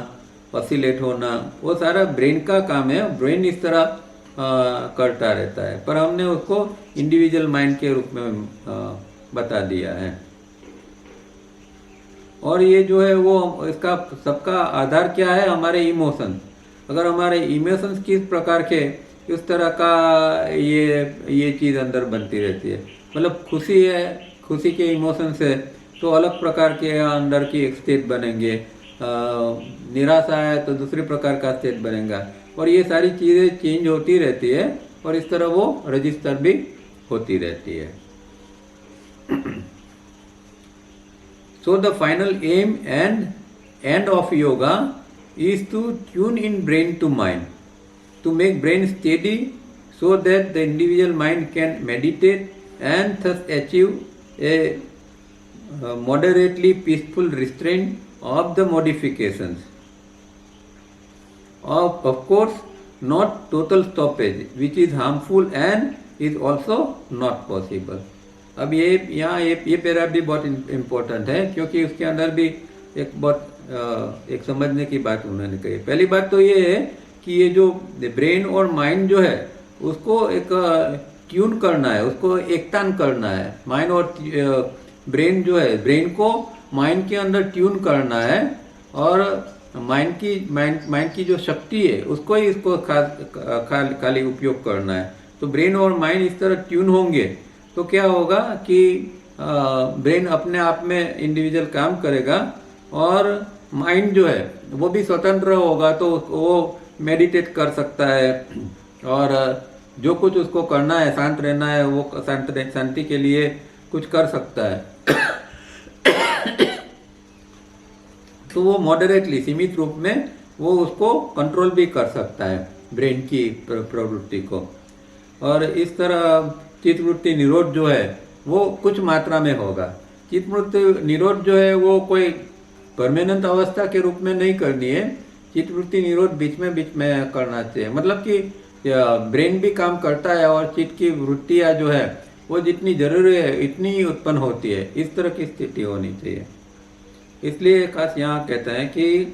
ऑसिलेट होना, वो सारा ब्रेन का काम है। ब्रेन इस तरह करता रहता है, पर हमने उसको इंडिविजुअल माइंड के रूप में बता दिया है। और ये जो है वो इसका सबका आधार क्या है? हमारे इमोशंस। अगर हमारे इमोशंस किस प्रकार के, उस तरह का ये चीज़ अंदर बनती रहती है। मतलब खुशी है, खुशी के इमोशंस है तो अलग प्रकार के अंदर की एक स्टेट बनेंगे। निराशा है तो दूसरे प्रकार का स्टेट बनेगा। और ये सारी चीज़ें चेंज होती रहती है और इस तरह वो रजिस्टर भी होती रहती है। So the final aim and end of yoga is to tune in brain to mind, to make brain steady so that the individual mind can meditate and thus achieve a moderately peaceful restraint of the modifications. Of course, not total stoppage, which is harmful and is also not possible. अब ये para भी बहुत important है, क्योंकि उसके अंदर भी एक समझने की बात उन्होंने कही। पहली बात तो ये है कि ये जो ब्रेन और माइंड जो है उसको एक ट्यून करना है, उसको एकतान करना है। माइंड और ब्रेन जो है, ब्रेन को माइंड के अंदर ट्यून करना है और माइंड की जो शक्ति है उसको ही इसको खाली उपयोग करना है। तो ब्रेन और माइंड इस तरह ट्यून होंगे तो क्या होगा कि ब्रेन अपने आप में इंडिविजुअल काम करेगा और माइंड जो है वो भी स्वतंत्र होगा, तो वो मेडिटेट कर सकता है और जो कुछ उसको करना है, शांत रहना है, वो शांति के लिए कुछ कर सकता है। तो वो मॉडरेटली, सीमित रूप में वो उसको कंट्रोल भी कर सकता है ब्रेन की प्रवृत्ति को। और इस तरह चित्तवृत्ति निरोध जो है वो कुछ मात्रा में होगा। चित्तवृत्ति निरोध जो है वो कोई परमानेंट अवस्था के रूप में नहीं करनी है। चित्तवृत्ति निरोध बीच में करना चाहिए, मतलब कि ब्रेन भी काम करता है और चित्त की वृत्तियाँ जो है वो जितनी जरूरी है इतनी ही उत्पन्न होती है, इस तरह की स्थिति होनी चाहिए। इसलिए खास यहाँ कहते हैं कि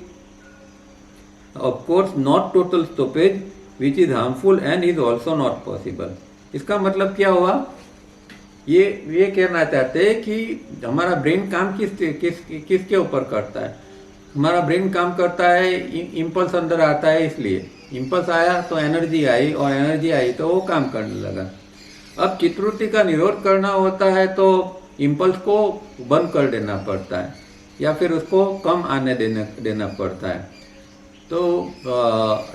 of course not total stoppage which is harmful and is also not possible. इसका मतलब क्या हुआ, ये कहना चाहते हैं कि हमारा ब्रेन काम किसके ऊपर करता है। हमारा ब्रेन काम करता है, इम्पल्स अंदर आता है, इसलिए इम्पल्स आया तो एनर्जी आई और एनर्जी आई तो वो काम करने लगा। अब चित्तवृत्ति का निरोध करना होता है तो इम्पल्स को बंद कर देना पड़ता है या फिर उसको कम आने देना पड़ता है। तो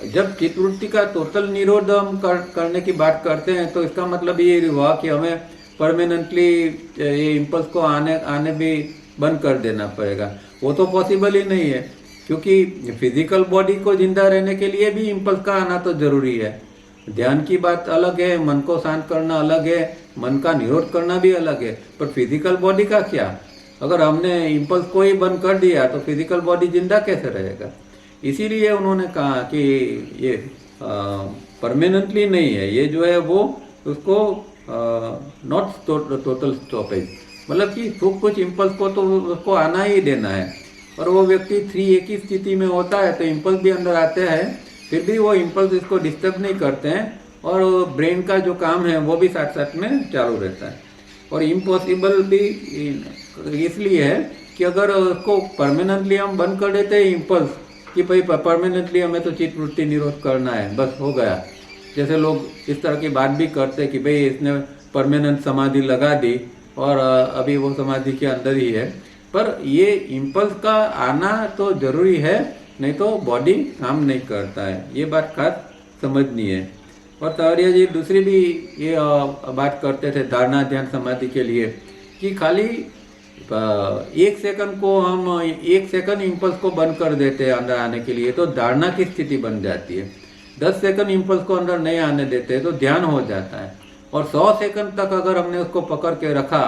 जब चित्तवृत्ति का टोटल निरोध हम करने की बात करते हैं तो इसका मतलब ये हुआ कि हमें परमानेंटली ये इम्पल्स को आने भी बंद कर देना पड़ेगा। वो तो पॉसिबल ही नहीं है, क्योंकि फिजिकल बॉडी को जिंदा रहने के लिए भी इम्पल्स का आना तो जरूरी है। ध्यान की बात अलग है, मन को शांत करना अलग है, मन का निरोध करना भी अलग है, पर फिजिकल बॉडी का क्या? अगर हमने इम्पल्स को ही बंद कर दिया तो फिजिकल बॉडी जिंदा कैसे रहेगा? इसीलिए उन्होंने कहा कि ये परमानेंटली नहीं है, ये जो है वो उसको नॉट टोटल स्टॉपेज, मतलब कि कुछ इम्पल्स को तो उसको आना ही देना है। और वो व्यक्ति 3A की स्थिति में होता है तो इम्पल्स भी अंदर आते हैं, फिर भी वो इम्पल्स इसको डिस्टर्ब नहीं करते हैं और ब्रेन का जो काम है वो भी साथ साथ में चालू रहता है। और इम्पॉसिबल भी इसलिए है कि अगर उसको परमानेंटली हम बंद कर देते हैं इम्पल्स कि भाई परमानेंटली हमें तो चित्तवृत्ति निरोध करना है, बस हो गया। जैसे लोग इस तरह की बात भी करते हैं कि भाई इसने परमानेंट समाधि लगा दी और अभी वो समाधि के अंदर ही है, पर ये इम्पल्स का आना तो जरूरी है, नहीं तो बॉडी काम नहीं करता है। ये बात खास समझनी है। और तवरिया जी दूसरी भी ये बात करते थे धारणा ध्यान समाधि के लिए कि खाली 1 सेकंड को हम 1 सेकंड इम्पल्स को बंद कर देते हैं अंदर आने के लिए तो धारणा की स्थिति बन जाती है। 10 सेकंड इम्पल्स को अंदर नहीं आने देते तो ध्यान हो जाता है। और 100 सेकंड तक अगर हमने उसको पकड़ के रखा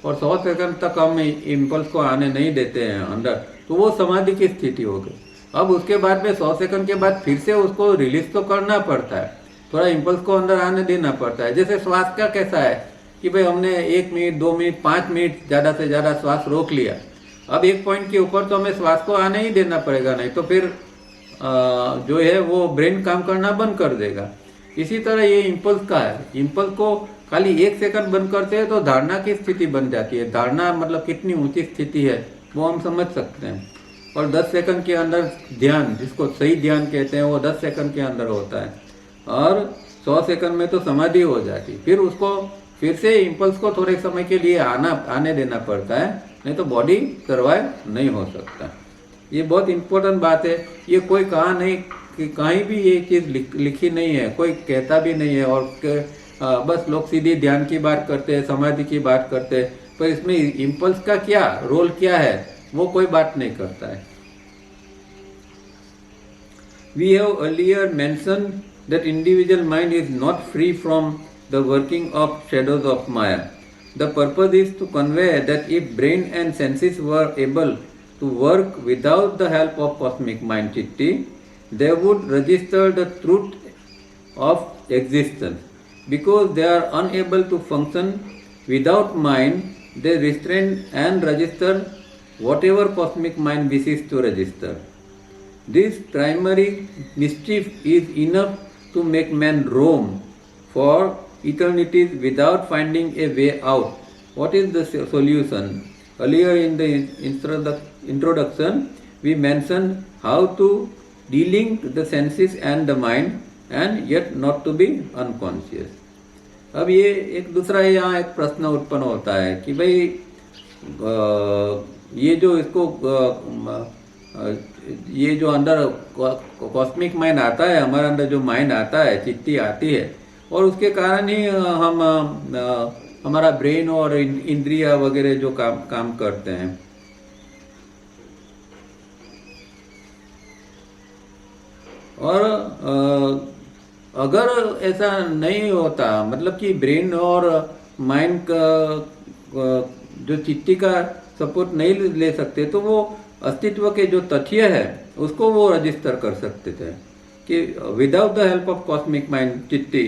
और 100 सेकंड तक हम इम्पल्स को आने नहीं देते हैं अंदर, तो वो समाधि की स्थिति हो गई। अब उसके बाद में 100 सेकंड के बाद फिर से उसको रिलीज तो करना पड़ता है, थोड़ा इम्पल्स को अंदर आने देना पड़ता है। जैसे श्वास का कैसा है कि भाई हमने 1 मिनट 2 मिनट 5 मिनट ज़्यादा से ज़्यादा श्वास रोक लिया, अब एक पॉइंट के ऊपर तो हमें श्वास को आने ही देना पड़ेगा, नहीं तो फिर जो है वो ब्रेन काम करना बंद कर देगा। इसी तरह ये इम्पल्स का है, इम्पल्स को खाली 1 सेकंड बंद करते हैं तो धारणा की स्थिति बन जाती है। धारणा मतलब कितनी ऊंची स्थिति है वो हम समझ सकते हैं। और 10 सेकंड के अंदर ध्यान, जिसको सही ध्यान कहते हैं, वो 10 सेकंड के अंदर होता है और 100 सेकंड में तो समाधि हो जाती। फिर उसको फिर से इम्पल्स को थोड़े समय के लिए आने देना पड़ता है, नहीं तो बॉडी सर्वाइव नहीं हो सकता। ये बहुत इम्पोर्टेंट बात है। ये कोई कहा नहीं कि कहीं भी ये चीज़ लिखी नहीं है, कोई कहता भी नहीं है और बस लोग सीधी ध्यान की बात करते हैं, समाधि की बात करते हैं, पर इसमें इम्पल्स का क्या रोल क्या है वो कोई बात नहीं करता है। We have earlier mentioned that individual mind is not free from the working of shadows of Maya. The purpose is to convey that if brain and senses were able to work without the help of cosmic mind chitti, they would register the truth of existence. Because they are unable to function without mind, they restrain and register whatever cosmic mind wishes to register. This primary mischief is enough to make man roam for eternities without finding a way out. What is the solution? Earlier in the introduction, we mentioned how to dealing the senses and the mind and yet not to be unconscious. अब ये एक दूसरा यहाँ एक प्रश्न उत्पन्न होता है कि भाई ये जो इसको ये जो अंदर कॉस्मिक माइंड आता है, हमारे अंदर जो माइंड आता है, चित्ती आती है, और उसके कारण ही हम हमारा ब्रेन और इंद्रिया वगैरह जो काम करते हैं। और अगर ऐसा नहीं होता, मतलब कि ब्रेन और माइंड का जो चित्ती का सपोर्ट नहीं ले सकते, तो वो अस्तित्व के जो तथ्य है उसको वो रजिस्टर कर सकते थे कि without the help of cosmic mind chitti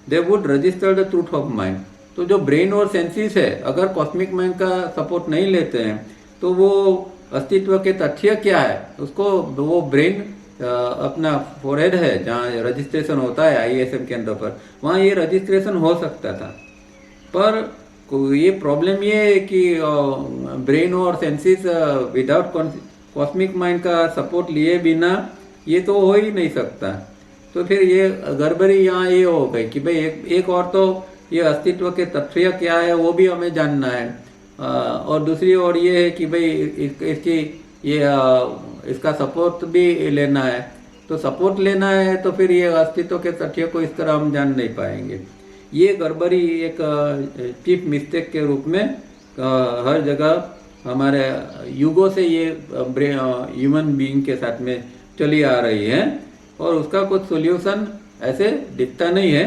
they would register the truth of mind. तो जो ब्रेन और सेंसेस है, अगर कॉस्मिक माइंड का सपोर्ट नहीं लेते हैं तो वो अस्तित्व के तथ्य क्या है उसको वो ब्रेन अपना फोरहेड है जहाँ रजिस्ट्रेशन होता है आईएसएम के अंदर पर, वहाँ ये रजिस्ट्रेशन हो सकता था। पर ये प्रॉब्लम ये है कि ब्रेन और सेंसेस विदाउट कॉस्मिक माइंड का सपोर्ट लिए बिना ये तो हो ही नहीं सकता। तो फिर ये गड़बड़ी यहाँ ये हो गई कि भाई एक और तो ये अस्तित्व के तथ्य क्या है वो भी हमें जानना है, और दूसरी ओर ये है कि भाई इसकी ये इसका सपोर्ट भी लेना है। तो सपोर्ट लेना है तो फिर ये अस्तित्व के तथ्य को इस तरह हम जान नहीं पाएंगे। ये गड़बड़ी एक चीप मिस्टेक के रूप में हर जगह हमारे युगों से ये ह्यूमन बीइंग के साथ में चली आ रही है, और उसका कुछ सॉल्यूशन ऐसे दिखता नहीं है।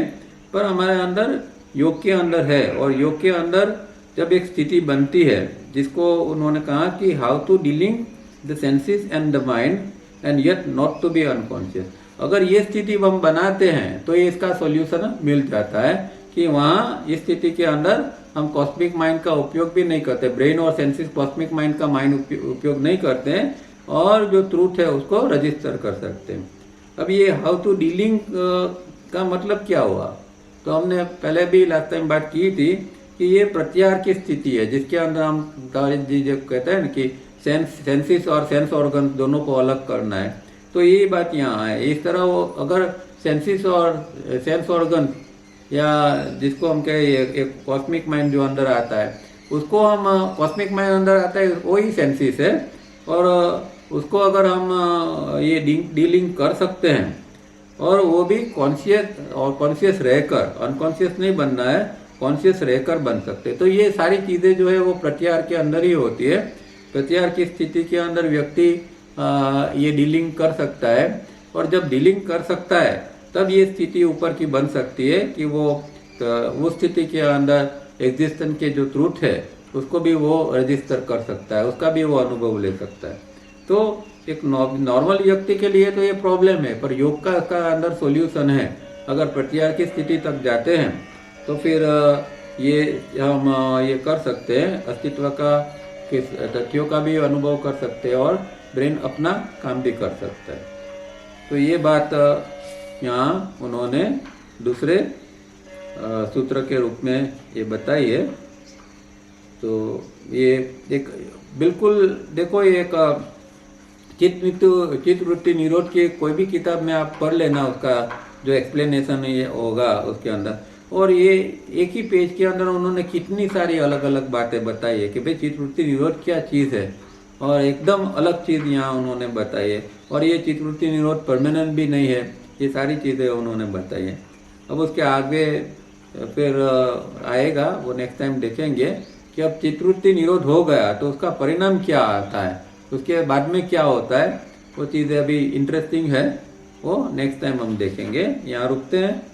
पर हमारे अंदर योग के अंदर है, और योग के अंदर जब एक स्थिति बनती है जिसको उन्होंने कहा कि how to dealing the senses and the mind and yet not to be unconscious, अगर ये स्थिति हम बनाते हैं तो ये इसका सॉल्यूशन मिल जाता है कि वहाँ इस स्थिति के अंदर हम कॉस्मिक माइंड का उपयोग भी नहीं करते, ब्रेन और सेंसेस कॉस्मिक माइंड का माइंड उपयोग नहीं करते हैं, और जो ट्रूथ है उसको रजिस्टर कर सकते हैं। अब ये हाउ टू डीलिंग का मतलब क्या हुआ, तो हमने पहले भी लास्ट टाइम बात की थी कि ये प्रत्याहार की स्थिति है जिसके अंदर हम तारिक जी जब कहते हैं कि सेंसेस और सेंस ऑर्गन दोनों को अलग करना है, तो यही बात यहाँ है। इस तरह वो अगर सेंसेस और सेंस ऑर्गन या जिसको हम कहें एक कॉस्मिक माइंड जो अंदर आता है उसको हम कॉस्मिक माइंड अंदर आता है वही सेंसेस है, और उसको अगर हम ये डीलिंग कर सकते हैं और वो भी कॉन्शियस रहकर, अनकॉन्शियस नहीं बनना है, कॉन्शियस रहकर बन सकते। तो ये सारी चीज़ें जो है वो प्रत्याहार के अंदर ही होती है। प्रत्याहार की स्थिति के अंदर व्यक्ति ये डीलिंग कर सकता है, और जब डीलिंग कर सकता है तब ये स्थिति ऊपर की बन सकती है कि वो उस स्थिति के अंदर एग्जिस्टेंस के जो ट्रूथ है उसको भी वो रजिस्टर कर सकता है, उसका भी वो अनुभव ले सकता है। तो एक नॉर्मल व्यक्ति के लिए तो ये प्रॉब्लम है, पर योग का अंदर सॉल्यूशन है। अगर प्रत्याहार की स्थिति तक जाते हैं तो फिर ये हम ये कर सकते हैं, अस्तित्व का तथ्यों का भी अनुभव कर सकते हैं और ब्रेन अपना काम भी कर सकता है। तो ये बात यहाँ उन्होंने दूसरे सूत्र के रूप में ये बताई है। तो ये एक बिल्कुल देखो, एक चित्त वृत्ति निरोध की कोई भी किताब में आप पढ़ लेना, उसका जो एक्सप्लेनेशन ये होगा उसके अंदर, और ये एक ही पेज के अंदर उन्होंने कितनी सारी अलग अलग बातें बताई है कि भाई चित्तवृत्ति निरोध क्या चीज़ है, और एकदम अलग चीज़ यहाँ उन्होंने बताई है। और ये चित्तवृत्ति निरोध परमानेंट भी नहीं है, ये सारी चीज़ें उन्होंने बताई है। अब उसके आगे फिर आएगा, वो नेक्स्ट टाइम देखेंगे कि अब चित्तवृत्ति निरोध हो गया तो उसका परिणाम क्या आता है, उसके बाद में क्या होता है, वो चीज़ें अभी इंटरेस्टिंग है, वो नेक्स्ट टाइम हम देखेंगे। यहाँ रुकते हैं।